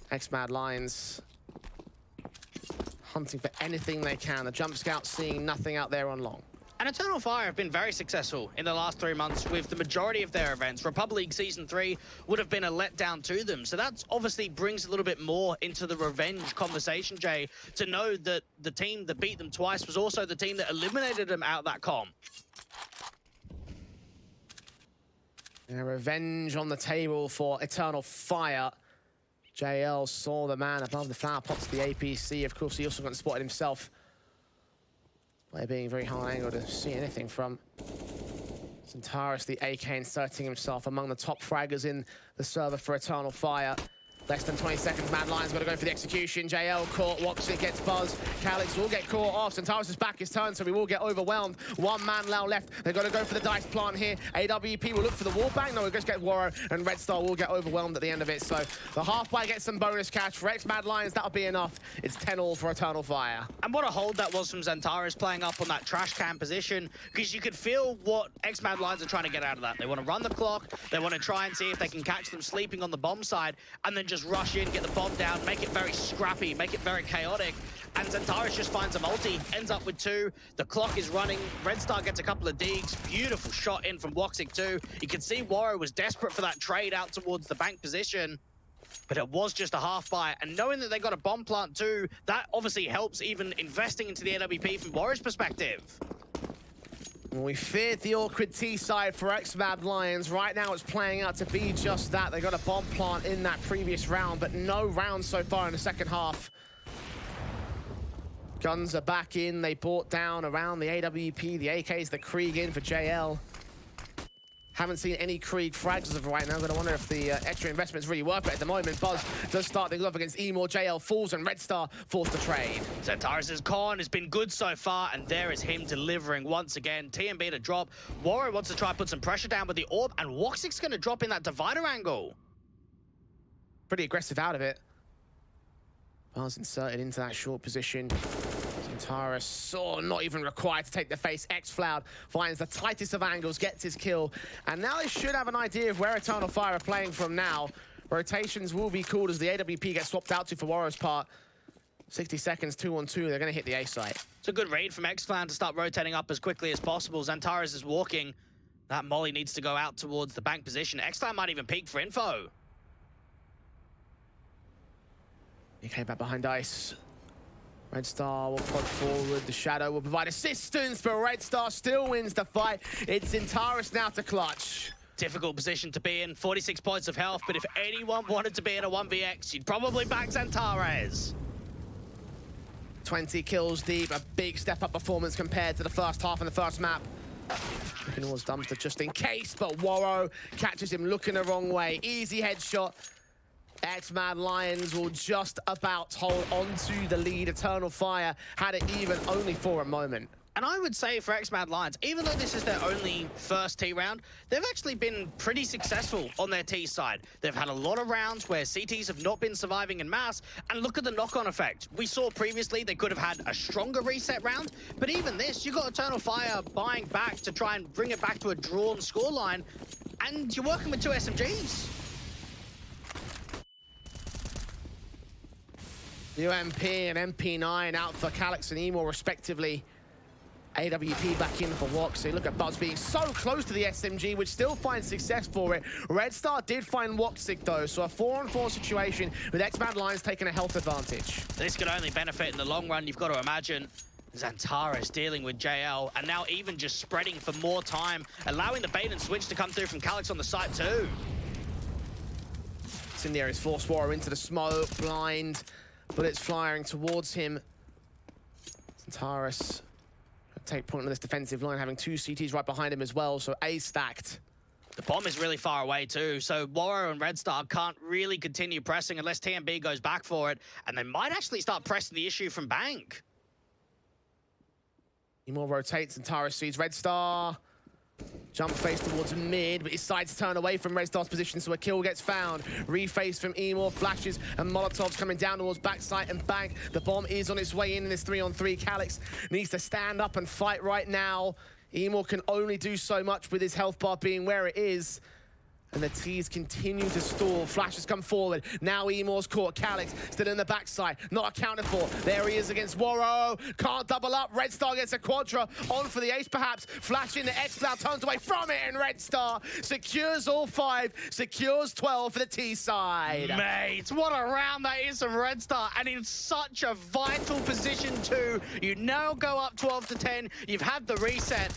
X-Mad Lions hunting for anything they can. The jump scout seeing nothing out there on long. And Eternal Fire have been very successful in the last 3 months with the majority of their events. Republic League Season 3 would have been a letdown to them. So that obviously brings a little bit more into the revenge conversation, Jay, to know that the team that beat them twice was also the team that eliminated them out of that comp. Yeah, revenge on the table for Eternal Fire. JL saw the man above the flower pots, the APC. Of course, he also got spotted himself by being very hard angle to see anything from. Zentaris, the AK, inserting himself among the top fraggers in the server for Eternal Fire. Less than 20 seconds, Mad Lion's got to go for the execution. JL caught, Woxic gets Buzz. Calix will get caught off. Zentaris' back is turned, so we will get overwhelmed. 1 man now left. They've got to go for the dice plant here. AWP will look for the wall bang. No, we'll just get Warrow, and Red Star will get overwhelmed at the end of it. So the half buy gets some bonus cash. For X-Mad Lions, that'll be enough. It's 10-all for Eternal Fire. And what a hold that was from Zentaris playing up on that trash can position, because you could feel what X-Mad Lions are trying to get out of that. They want to run the clock. They want to try and see if they can catch them sleeping on the bomb side, and then just rush in, get the bomb down, make it very scrappy, make it very chaotic. And Zentaris just finds a multi, ends up with 2. The clock is running. Red Star gets a couple of digs. Beautiful shot in from Woxic too. You can see Warrow was desperate for that trade out towards the bank position, but it was just a half buy. And knowing that they got a bomb plant too, that obviously helps even investing into the AWP from Warrow's perspective. We feared the awkward T side for X-Mad Lions. Right now it's playing out to be just that. They got a bomb plant in that previous round, but no rounds so far in the second half. Guns are back in. They brought down around the AWP, the AKs, the Krieg in for JL. Haven't seen any Krieg frags as of right now. I'm going to wonder if the extra investment is really worth it at the moment. Buzz does start things off against Emor. JL falls and Red Star forced to trade. Zentaris' con has been good so far, and there is him delivering once again. TMB to drop. Warrow wants to try and put some pressure down with the orb, and Woxic's going to drop in that divider angle. Pretty aggressive out of it. Buzz inserted into that short position. Zentaris, not even required to take the face. X-Floud finds the tightest of angles, gets his kill. And now they should have an idea of where Eternal Fire are playing from now. Rotations will be called as the AWP gets swapped out to for Warrow's part. 60 seconds, 2-on-2. They're going to hit the A site. It's a good read from ENCE Clan to start rotating up as quickly as possible. Xantares is walking. That molly needs to go out towards the bank position. ENCE Clan might even peek for info. He came back behind ice. Red Star will prod forward. The Shadow will provide assistance, but Red Star still wins the fight. It's Xantares now to clutch. Difficult position to be in. 46 points of health, but if anyone wanted to be in a 1vx, you'd probably back Xantares. 20 kills deep, a big step-up performance compared to the first half and the first map. Looking towards Dumpster just in case, but Warrow catches him looking the wrong way. Easy headshot. X-Mad Lions will just about hold onto the lead. Eternal Fire had it even only for a moment. And I would say for X-Mad Lions, even though this is their only first T round, they've actually been pretty successful on their T side. They've had a lot of rounds where CTs have not been surviving in mass, and look at the knock-on effect. We saw previously they could have had a stronger reset round, but even this, you got Eternal Fire buying back to try and bring it back to a drawn scoreline, and you're working with 2 SMGs. UMP and MP9 out for Calix and Emo respectively. AWP back in for Woxy. Look at Buzz being so close to the SMG, which still finds success for it. Red Star did find Woxy though, so a 4-on-4 situation with X-Mad Lions taking a health advantage. This could only benefit in the long run, you've got to imagine. Xantares dealing with JL, and now even just spreading for more time, allowing the bait and switch to come through from Calix on the side too. Incendiary is forced Warrior into the smoke, blind. Bullets flying towards him. Xantares take point on this defensive line, having 2 CTs right behind him as well, so A stacked. The bomb is really far away too, so Warrior and Red Star can't really continue pressing unless TMB goes back for it, and they might actually start pressing the issue from bank. Emo rotates, Xantares sees Red Star. Jump face towards mid, but his sides turn away from Red Star's position, so a kill gets found. Reface from Emo, flashes and Molotovs coming down towards backside and bank. The bomb is on its way in this 3-on-3. Calix needs to stand up and fight right now. Emo can only do so much with his health bar being where it is. And the T's continue to stall. Flashes come forward. Now Emo's caught. Calix still in the backside. Not accounted for. There he is against Warrow. Can't double up. Red Star gets a quadra. On for the ace perhaps. Flash in the X-Cloud. Turns away from it. And Red Star secures all 5. Secures 12 for the T side. Mate, what a round that is from Red Star. And in such a vital position too. You now go up 12 to 10. You've had the reset.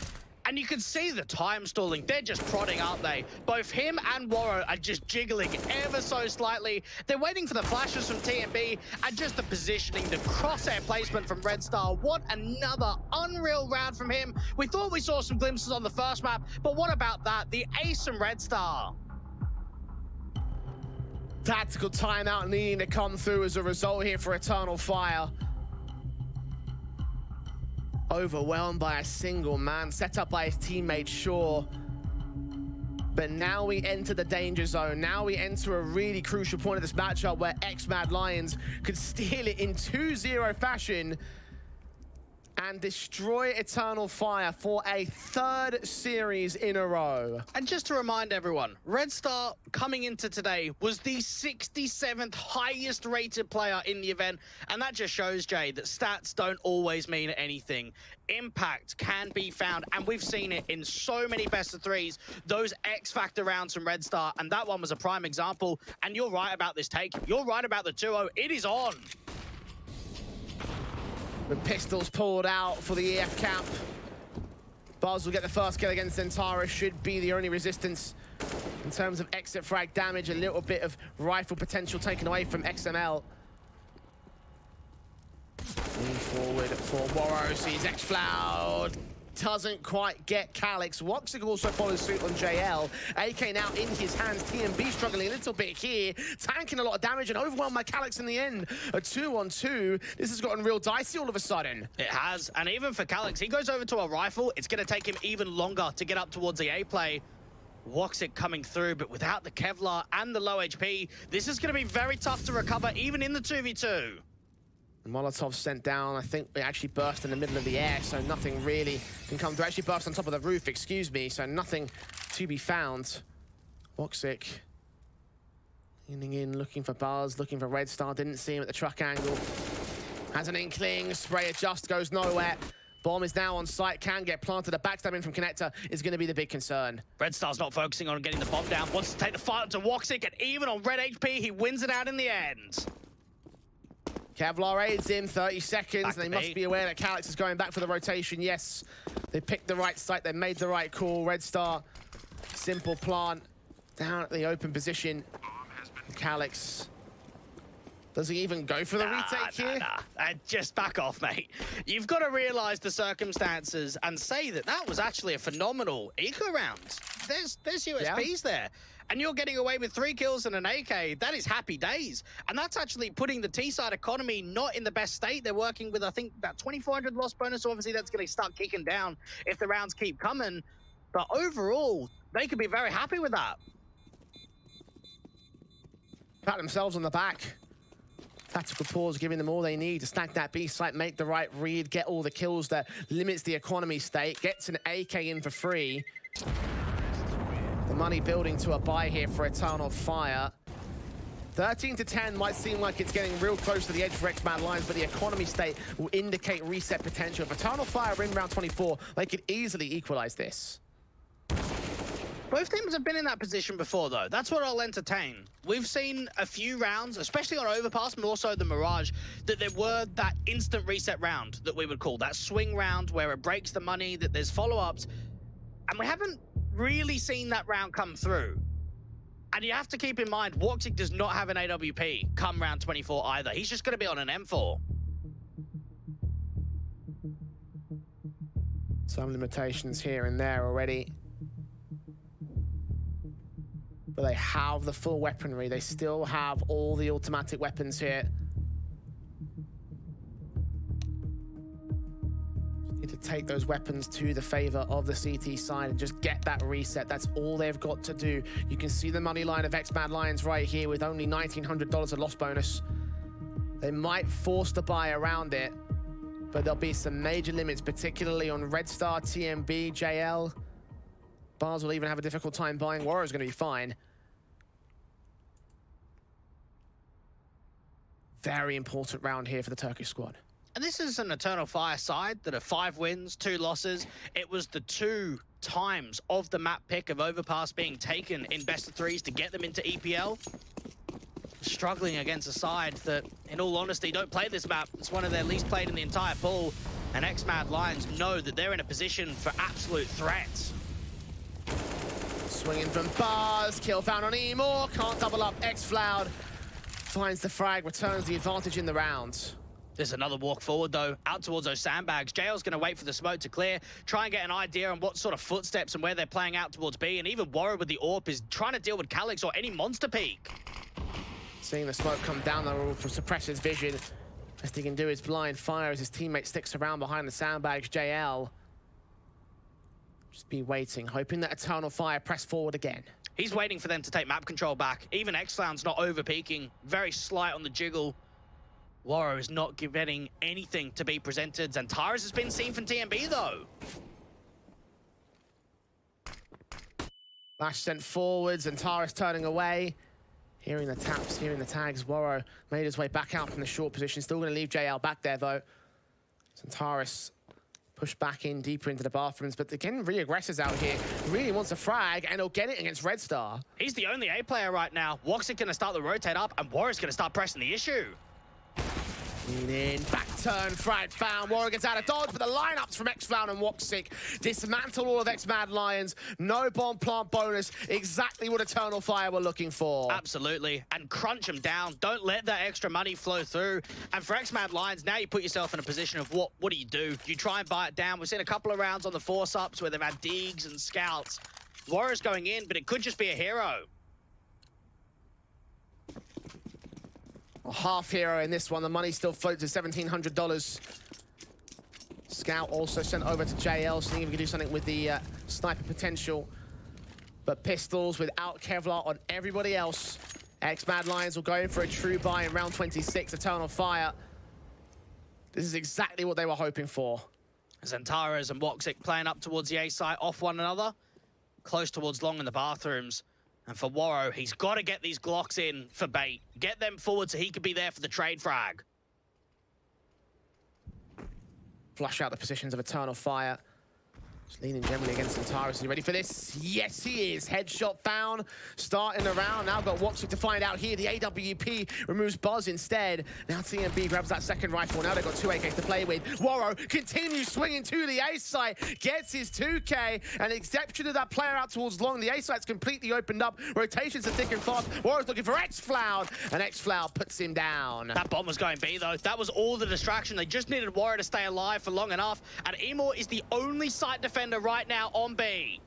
And you can see the time stalling. They're just prodding, aren't they? Both him and Warrow are just jiggling ever so slightly. They're waiting for the flashes from TMB and just the positioning, the crosshair placement from Red Star. What another unreal round from him. We thought we saw some glimpses on the first map, but what about that? The ace from Red Star. Tactical timeout needing to come through as a result here for Eternal Fire. Overwhelmed by a single man, set up by his teammate, sure. But now we enter the danger zone. Now we enter a really crucial point of this matchup where X-Mad Lions could steal it in 2-0 fashion and destroy Eternal Fire for a 3rd series in a row. And just to remind everyone, Red Star coming into today was the 67th highest rated player in the event. And that just shows, Jay, that stats don't always mean anything. Impact can be found, and we've seen it in so many best of 3s, those X-Factor rounds from Red Star, and that one was a prime example. And you're right about this take. You're right about the 2-0. It is on. The pistols pulled out for the EF camp. Buzz will get the first kill against Xantares. Should be the only resistance in terms of exit frag damage. A little bit of rifle potential taken away from XML. Lean forward for Warrow. Sees X-Cloud. Doesn't quite get Calix. Woxic also follows suit on JL. AK now in his hands. TMB struggling a little bit here. Tanking a lot of damage and overwhelmed by Calix in the end. A 2-on-2. This has gotten real dicey all of a sudden. It has. And even for Calix, he goes over to a rifle. It's going to take him even longer to get up towards the A play. Woxic coming through, but without the Kevlar and the low HP, this is going to be very tough to recover, even in the 2v2. Molotov sent down. I think it actually burst in the middle of the air, so nothing really can come through. Actually burst on top of the roof, excuse me, so nothing to be found. Woxic leaning in, looking for Buzz, looking for Red Star. Didn't see him at the truck angle. Has an inkling, sprayer just goes nowhere. Bomb is now on site, can get planted. A backstab in from Connector is going to be the big concern. Red Star's not focusing on getting the bomb down, wants to take the fight to Woxic, and even on red HP, he wins it out in the end. Kevlar aids in 30 seconds, Back and they to must B. be aware that Calyx is going back for the rotation. Yes, they picked the right site, they made the right call. Red Star, simple plant, down at the open position. Calyx, does he even go for the retake here? Just back off, mate. You've got to realise the circumstances and say that that was actually a phenomenal eco round. There's USPs there. And you're getting away with 3 kills and an AK. That is happy days. And that's actually putting the T-side economy not in the best state. They're working with, I think, about 2,400 loss bonus. Obviously, that's going to start kicking down if the rounds keep coming. But overall, they could be very happy with that. Pat themselves on the back. Tactical pause, giving them all they need to stack that B site, make the right read, get all the kills that limits the economy state, gets an AK in for free. The money building to a buy here for Eternal Fire. 13 to 10 might seem like it's getting real close to the edge for X-Mad Lions, but the economy state will indicate reset potential. If Eternal Fire are in round 24, they could easily equalize this. Both teams have been in that position before, though. That's what I'll entertain. We've seen a few rounds, especially on Overpass, more so the Mirage, that there were that instant reset round that we would call, that swing round where it breaks the money, that there's follow-ups. And we haven't really seen that round come through. And you have to keep in mind, Woxic does not have an AWP come round 24 either. He's just going to be on an M4. Some limitations here and there already. But they have the full weaponry. They still have all the automatic weapons here. Need to take those weapons to the favor of the CT side and just get that reset. That's all they've got to do. You can see the money line of X-Mad Lions right here with only $1,900 of loss bonus. They might force the buy around it, but there'll be some major limits, particularly on Red Star, TMB, JL. Bars will even have a difficult time buying. Warrior's going to be fine. Very important round here for the Turkish squad. And this is an Eternal Fire side that are 5 wins, 2 losses. It was the 2 times of the map pick of Overpass being taken in best of 3s to get them into EPL. Struggling against a side that, in all honesty, don't play this map. It's one of their least played in the entire pool. And X-Mad Lions know that they're in a position for absolute threat. Swinging from bars, kill found on Emor, can't double up. X-Floud finds the frag, returns the advantage in the round. There's another walk forward, though, out towards those sandbags. JL's going to wait for the smoke to clear, try and get an idea on what sort of footsteps and where they're playing out towards B, and even Warrior with the AWP is trying to deal with Calyx or any monster peak. Seeing the smoke come down, though, will suppress his vision. Best he can do is blind fire as his teammate sticks around behind the sandbags. JL just be waiting, hoping that Eternal Fire press forward again. He's waiting for them to take map control back. Even X-Clown's not over-peaking. Very slight on the jiggle. Warrior is not getting anything to be presented. Zantares has been seen from TMB, though. Flash sent forwards, Zantares turning away. Hearing the taps, hearing the tags. Warrior made his way back out from the short position. Still going to leave JL back there, though. Zantares pushed back in deeper into the bathrooms, but again, really aggressive out here. Really wants a frag, and he'll get it against Red Star. He's the only A player right now. Woxic going to start the rotate up, and Warrior's going to start pressing the issue. Lean in, back turn, frag found. Warrior gets out of dodge, but the lineups from X-Floud and Woxic dismantle all of X-Mad Lions. No bomb plant bonus, exactly what Eternal Fire were looking for. Absolutely, and crunch them down. Don't let that extra money flow through. And for X-Mad Lions, now you put yourself in a position of what do? Do you try and buy it down? We've seen a couple of rounds on the force-ups where they've had digs and scouts. Warrior's going in, but it could just be a hero. A half hero in this one. The money still floats to $1,700. Scout also sent over to JL, seeing if he can do something with the sniper potential. But pistols without Kevlar on everybody else. X-Mad Lions will go in for a true buy in round 26, Eternal Fire. This is exactly what they were hoping for. Zantares and Woxic playing up towards the A site off one another. Close towards long in the bathrooms. And for Warro, he's got to get these Glocks in for bait. Get them forward so he could be there for the trade frag. flush out the positions of Eternal Fire. Just leaning generally against Antares. Is he ready for this? Yes, he is. Headshot found. Starting the round. Now got Woxic to find out here. The AWP removes Buzz instead. Now TMB grabs that second rifle. Now they've got 2 AKs to play with. Warro continues swinging to the A site. Gets his 2K. And exception of that player out towards long. The A site's completely opened up. Rotations are ticking fast. Warro's looking for X-Floud. And X-Floud puts him down. That bomb was going B, though. That was all the distraction. They just needed Warro to stay alive for long enough. And Emor is the only site defender right now on B.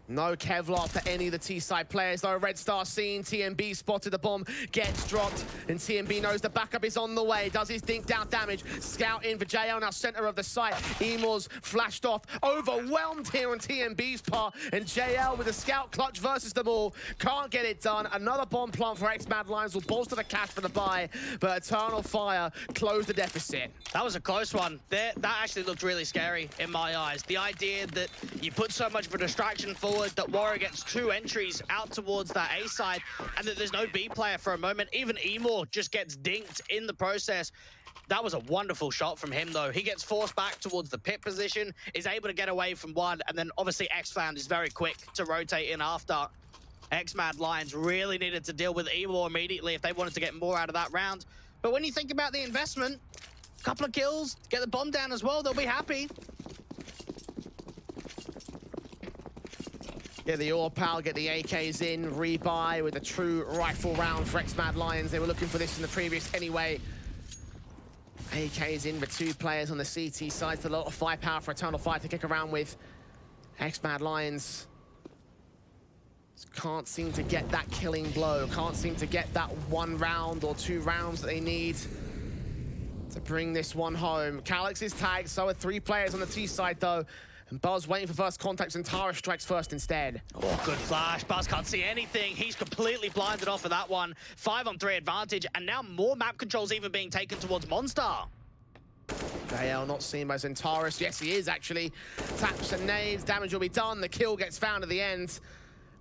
No Kevlar for any of the T-side players, though. Red Star seen, TMB spotted the bomb, gets dropped, and TMB knows the backup is on the way. Does his dink down damage. Scout in for JL, now center of the site. Emor's flashed off, overwhelmed here on TMB's part, and JL with a scout clutch versus them all. Can't get it done. Another bomb plant for X-Mad Lions will bolster the cash for the buy, but Eternal Fire closed the deficit. That was a close one. That actually looked really scary in my eyes. The idea that you put so much of a distraction forward that Warro gets 2 entries out towards that A side, and that there's no B player for a moment. Even Emor just gets dinked in the process. That was a wonderful shot from him, though. He gets forced back towards the pit position, is able to get away from one, and then obviously X-Flound is very quick to rotate in after. X-Mad Lions really needed to deal with Emor immediately if they wanted to get more out of that round. But when you think about the investment, a couple of kills, get the bomb down as well, they'll be happy. Get the ore pal, get the AKs in, rebuy with a true rifle round for X-Mad Lions. They were looking for this in the previous anyway. AKs in for 2 players on the CT side. A lot of firepower for Eternal Fire to kick around with. X-Mad Lions can't seem to get that killing blow. Can't seem to get that 1 round or 2 rounds that they need to bring this one home. Calyx is tagged, so are 3 players on the T side though. And Buzz waiting for first contacts, and Tara strikes first instead. Oh, good flash. Buzz can't see anything. He's completely blinded off of that one. 5-on-3 advantage, and now more map controls even being taken towards Monster. JL not seen by Zentaris. Yes, he is actually. Taps and nades, damage will be done. The kill gets found at the end.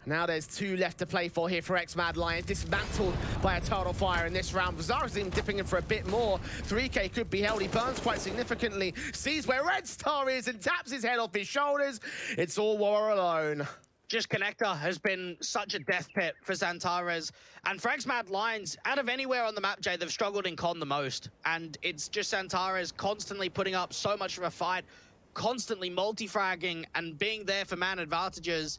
Now there's 2 left to play for here for X-Mad Lions. Dismantled by Eternal Fire in this round. Vazara's even dipping in for a bit more. 3K could be held. He burns quite significantly. Sees where Red Star is and taps his head off his shoulders. It's all Warro alone. Just Connector has been such a death pit for Zantares. And for X-Mad Lions, out of anywhere on the map, Jay, they've struggled in con the most. And it's just Zantares constantly putting up so much of a fight, constantly multi-fragging and being there for man advantages.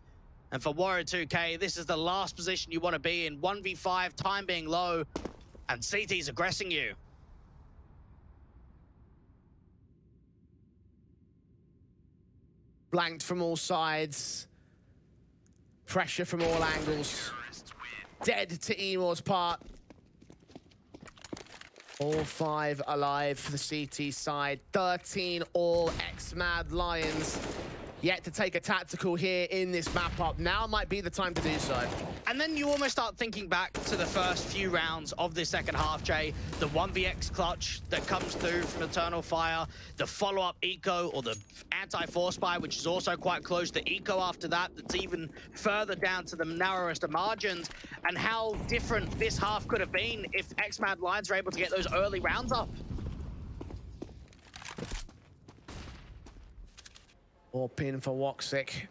And for Warro 2K, this is the last position you want to be in. 1v5, time being low, and CT's aggressing you. Blanked from all sides. Pressure from all angles. Dead to Emor's part. All 5 alive for the CT side. 13 all X-Mad Lions. Yet to take a tactical here in this map up. Now might be the time to do so. And then you almost start thinking back to the first few rounds of this second half, Jay. The 1vx clutch that comes through from Eternal Fire, the follow-up eco, or the anti-force buy, which is also quite close, the eco after that, that's even further down to the narrowest of margins, and how different this half could have been if X-Mad Lions were able to get those early rounds up. Or pin for Woxic.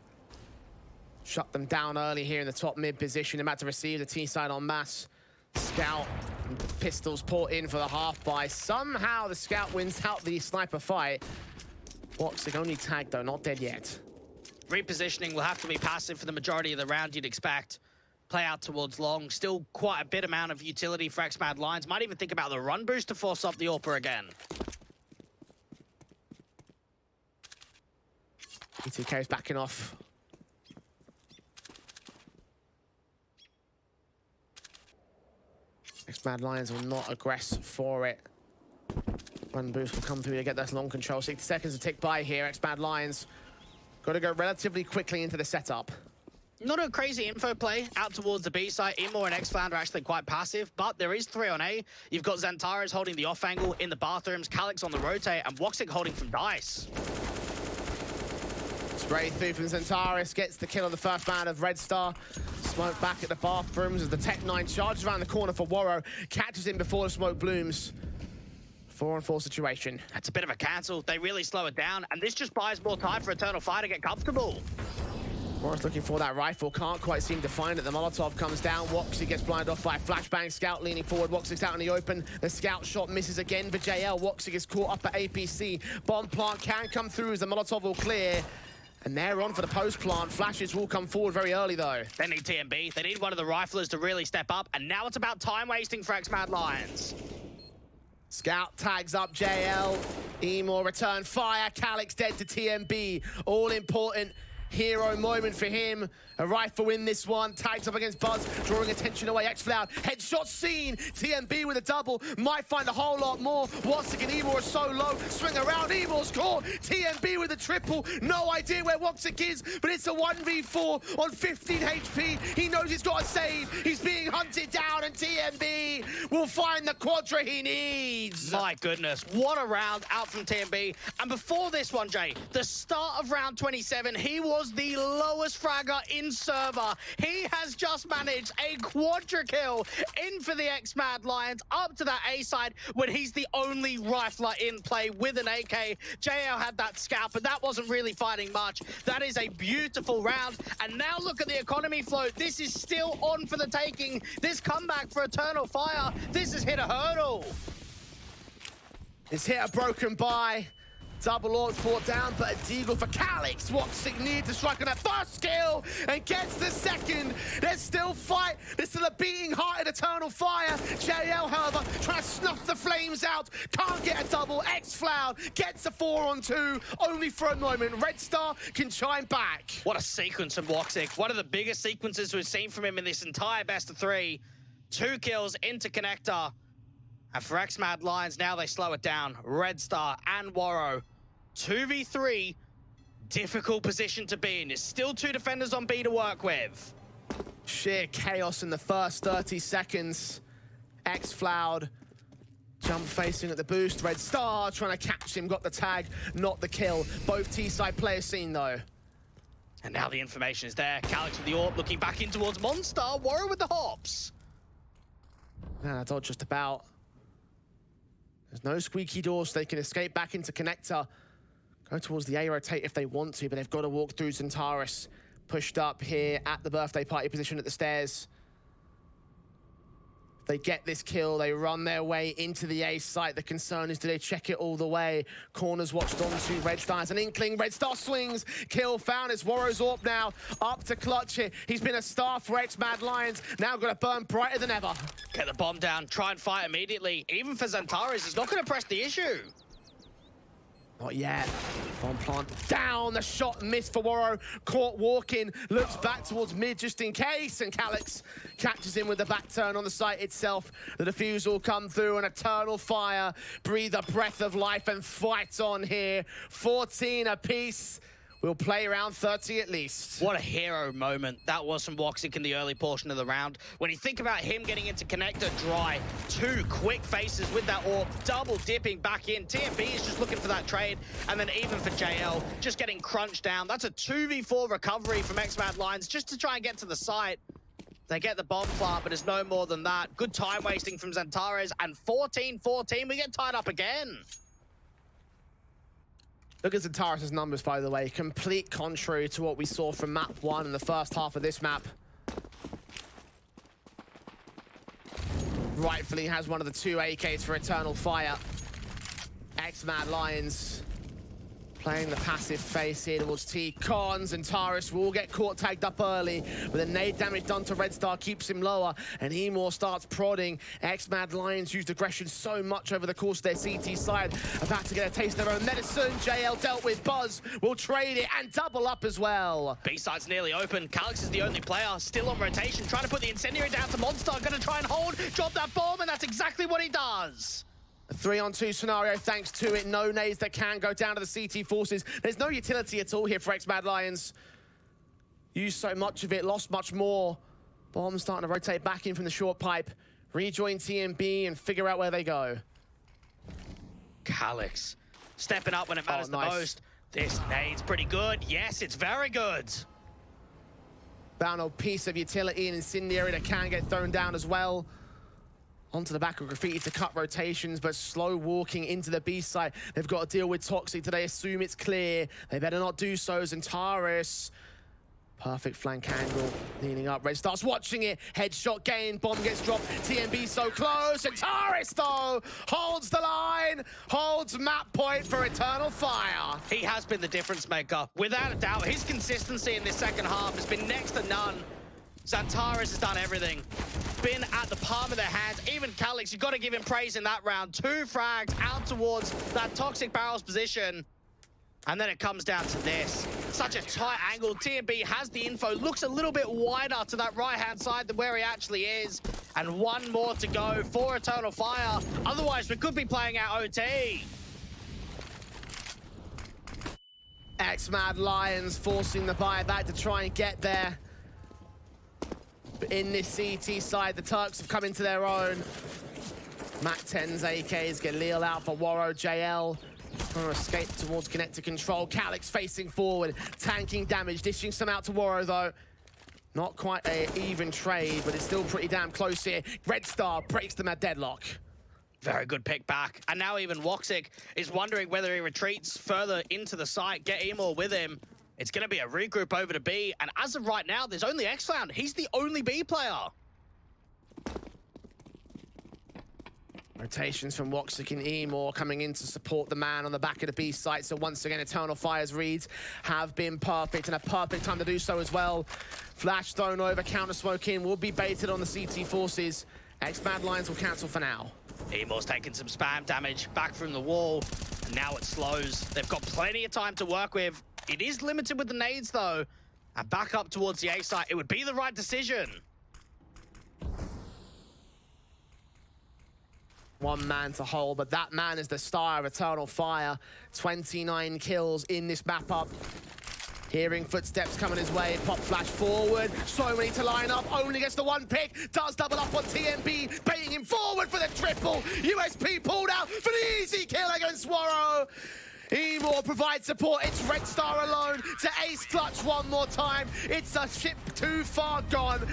Shut them down early here in the top mid position. About to receive the T side en masse. Scout and pistols port in for the half buy. Somehow the Scout wins out the sniper fight. Woxic only tagged though, not dead yet. Repositioning will have to be passive for the majority of the round, you'd expect. Play out towards long. Still quite a bit amount of utility for X-Mad Lions. Might even think about the run boost to force up the AWPer again. E2K is backing off. X-Mad Lions will not aggress for it. Run boost will come through to get that long control. 60 seconds to tick by here. X-Mad Lions got to go relatively quickly into the setup. Not a crazy info play out towards the B side. Emor and X-Flound are actually quite passive, but there is 3 on A. You've got Zantares holding the off angle in the bathrooms, Calyx on the rotate, and Woxic holding from Dice. Spray through from Zantares, gets the kill on the first man of Red Star. Smoke back at the bathrooms as the Tech 9 charges around the corner for Warro. Catches him before the smoke blooms. 4-on-4 situation. That's a bit of a cancel. They really slow it down, and this just buys more time for Eternal Fire to get comfortable. Morris looking for that rifle, can't quite seem to find it. The Molotov comes down, Woxy gets blinded off by a flashbang. Scout leaning forward, Woxy's out in the open. The Scout shot misses again for JL. Woxy gets caught up at APC. Bomb plant can come through as the Molotov will clear. And they're on for the post plant. Flashes will come forward very early though. They need TMB. They need one of the riflers to really step up, and now it's about time wasting for X-Mad Lions. Scout tags up JL. Emor return fire. Calix dead to TMB. All important hero moment for him. A rifle in this one. Tags up against Buzz, drawing attention away. X-Cloud. Headshot seen. TMB with a double. Might find a whole lot more. Woxic and Emor are so low. Swing around. Emor's caught. TMB with a triple. No idea where Woxic is, but it's a 1v4 on 15 HP. He knows he's got to save. He's being hunted down, and TMB will find the quadra he needs. My goodness, what a round out from TMB. And before this one, Jay, the start of round 27, he was the lowest fragger in server. He has just managed a quadra kill in for the X-Mad Lions up to that A side when he's the only rifler in play with an AK. JL had that scout, but that wasn't really fighting much. That is a beautiful round. And now look at the economy float. This is still on for the taking. This comeback for Eternal Fire, this has hit a hurdle. It's hit a broken by. Double orb fought down, but a deagle for Calix. Woxic needs to strike on that first kill and gets the second. There's still fight. There's still a beating heart in Eternal Fire. JL, however, trying to snuff the flames out. Can't get a double. X-Cloud gets a 4-on-2. Only for a moment. Red Star can chime back. What a sequence from Woxic. One of the biggest sequences we've seen from him in this entire best of 3. 2 kills into connector. And for X-Mad Lions, now they slow it down. Red Star and Warrow. 2v3, difficult position to be in. There's still 2 defenders on B to work with. Sheer chaos in the first 30 seconds. X-Cloud jump facing at the boost. Red Star trying to catch him, got the tag, not the kill. Both T-side players seen though. And now the information is there. Calix with the AWP looking back in towards Monster. Warrow with the hops. Nah, dodge just about. There's no squeaky doors, so they can escape back into connector. Go towards the A rotate if they want to, but they've got to walk through Zentaris. Pushed up here at the birthday party position at the stairs. If they get this kill, they run their way into the A site. The concern is, do they check it all the way? Corners watched onto Red Star as an inkling. Red Star swings. Kill found. It's Warrow's AWP now. Up to clutch it. He's been a star for X-Mad Lions. Now got to burn brighter than ever. Get the bomb down. Try and fight immediately. Even for Zentaris, he's not going to press the issue. Not yet. Bomb plant down. The shot missed for Warrow. Caught walking. Looks back towards mid just in case. And Calix catches him with the back turn on the site itself. The defuse will come through. An Eternal Fire. Breathe a breath of life and fight on here. 14 apiece. We'll play around 30 at least. What a hero moment that was from Woxic in the early portion of the round. When you think about him getting into connector dry, 2 quick faces with that AWP, double dipping back in. TMB is just looking for that trade. And then even for JL, just getting crunched down. That's a 2v4 recovery from X-Mad Lions just to try and get to the site. They get the bomb plant, but it's no more than that. Good time wasting from Zentaris. And 14-14, we get tied up again. Look at Zentaris' numbers, by the way. Complete contrary to what we saw from map 1 in the first half of this map. Rightfully has one of the 2 AKs for Eternal Fire. X-Mad Lions playing the passive face here towards T-Cons, and Zentaris will get caught tagged up early, but the nade damage done to Red Star keeps him lower, and Emor starts prodding. X-Mad Lions used aggression so much over the course of their CT side, about to get a taste of their own medicine. JL dealt with. Buzz will trade it and double up as well. B-side's nearly open. Calix is the only player still on rotation, trying to put the incendiary down to Monster. Gonna try and hold, drop that bomb, and that's exactly what he does. A 3-on-2 scenario thanks to it. No nades that can go down to the CT forces. There's no utility at all here for X-Mad Lions. Used so much of it, lost much more. Bomb starting to rotate back in from the short pipe. Rejoin TMB and figure out where they go. Calix stepping up when it matters the most. This nade's pretty good. Yes, it's very good. Found a piece of utility and incendiary that can get thrown down as well. onto the back of Graffiti to cut rotations, but slow walking into the B side. They've got to deal with Toxic today. Assume it's clear. They better not do so. Zentaris. Perfect flank angle, leaning up. Red starts watching it. Headshot gain. Bomb gets dropped. TMB so close. Zentaris, though, holds the line. Holds map point for Eternal Fire. He has been the difference maker. Without a doubt, his consistency in this second half has been next to none. Zentaris has done everything. Been at the palm of their hands. Even Calix, you've got to give him praise in that round. 2 frags out towards that Toxic Barrels position. And then it comes down to this. Such a tight angle. TMB has the info. Looks a little bit wider to that right-hand side than where he actually is. And 1 more to go for Eternal Fire. Otherwise, we could be playing out OT. X-Mad Lions forcing the buyback to try and get there. But in this CT side, the Turks have come into their own. Mac 10's AKs get Lille out for Waro. JL trying to escape towards connector control. Calix facing forward, tanking damage, dishing some out to Waro though. Not quite an even trade, but it's still pretty damn close here. Red Star breaks them at deadlock. Very good pick back. And now even Woxic is wondering whether he retreats further into the site, get Emor with him. It's going to be a regroup over to B, and as of right now, there's only X-Found. He's the only B player. Rotations from Woxic and Emor coming in to support the man on the back of the B site. So once again, Eternal Fire's reads have been perfect, and a perfect time to do so as well. Flash thrown over, counter smoke in, will be baited on the CT forces. X-Mad Lines will cancel for now. Emor's taking some spam damage back from the wall, and now it slows. They've got plenty of time to work with. It is limited with the nades, though. And back up towards the A site, it would be the right decision. 1 man to hold, but that man is the star of Eternal Fire. 29 kills in this map up. Hearing footsteps coming his way, pop flash forward. So many to line up, only gets the 1 pick. Does double up on TMB, baiting him forward for the triple. USP pulled out for the easy kill against Waro. Emor provides support. It's Red Star alone to ace clutch 1 more time. It's a ship too far gone.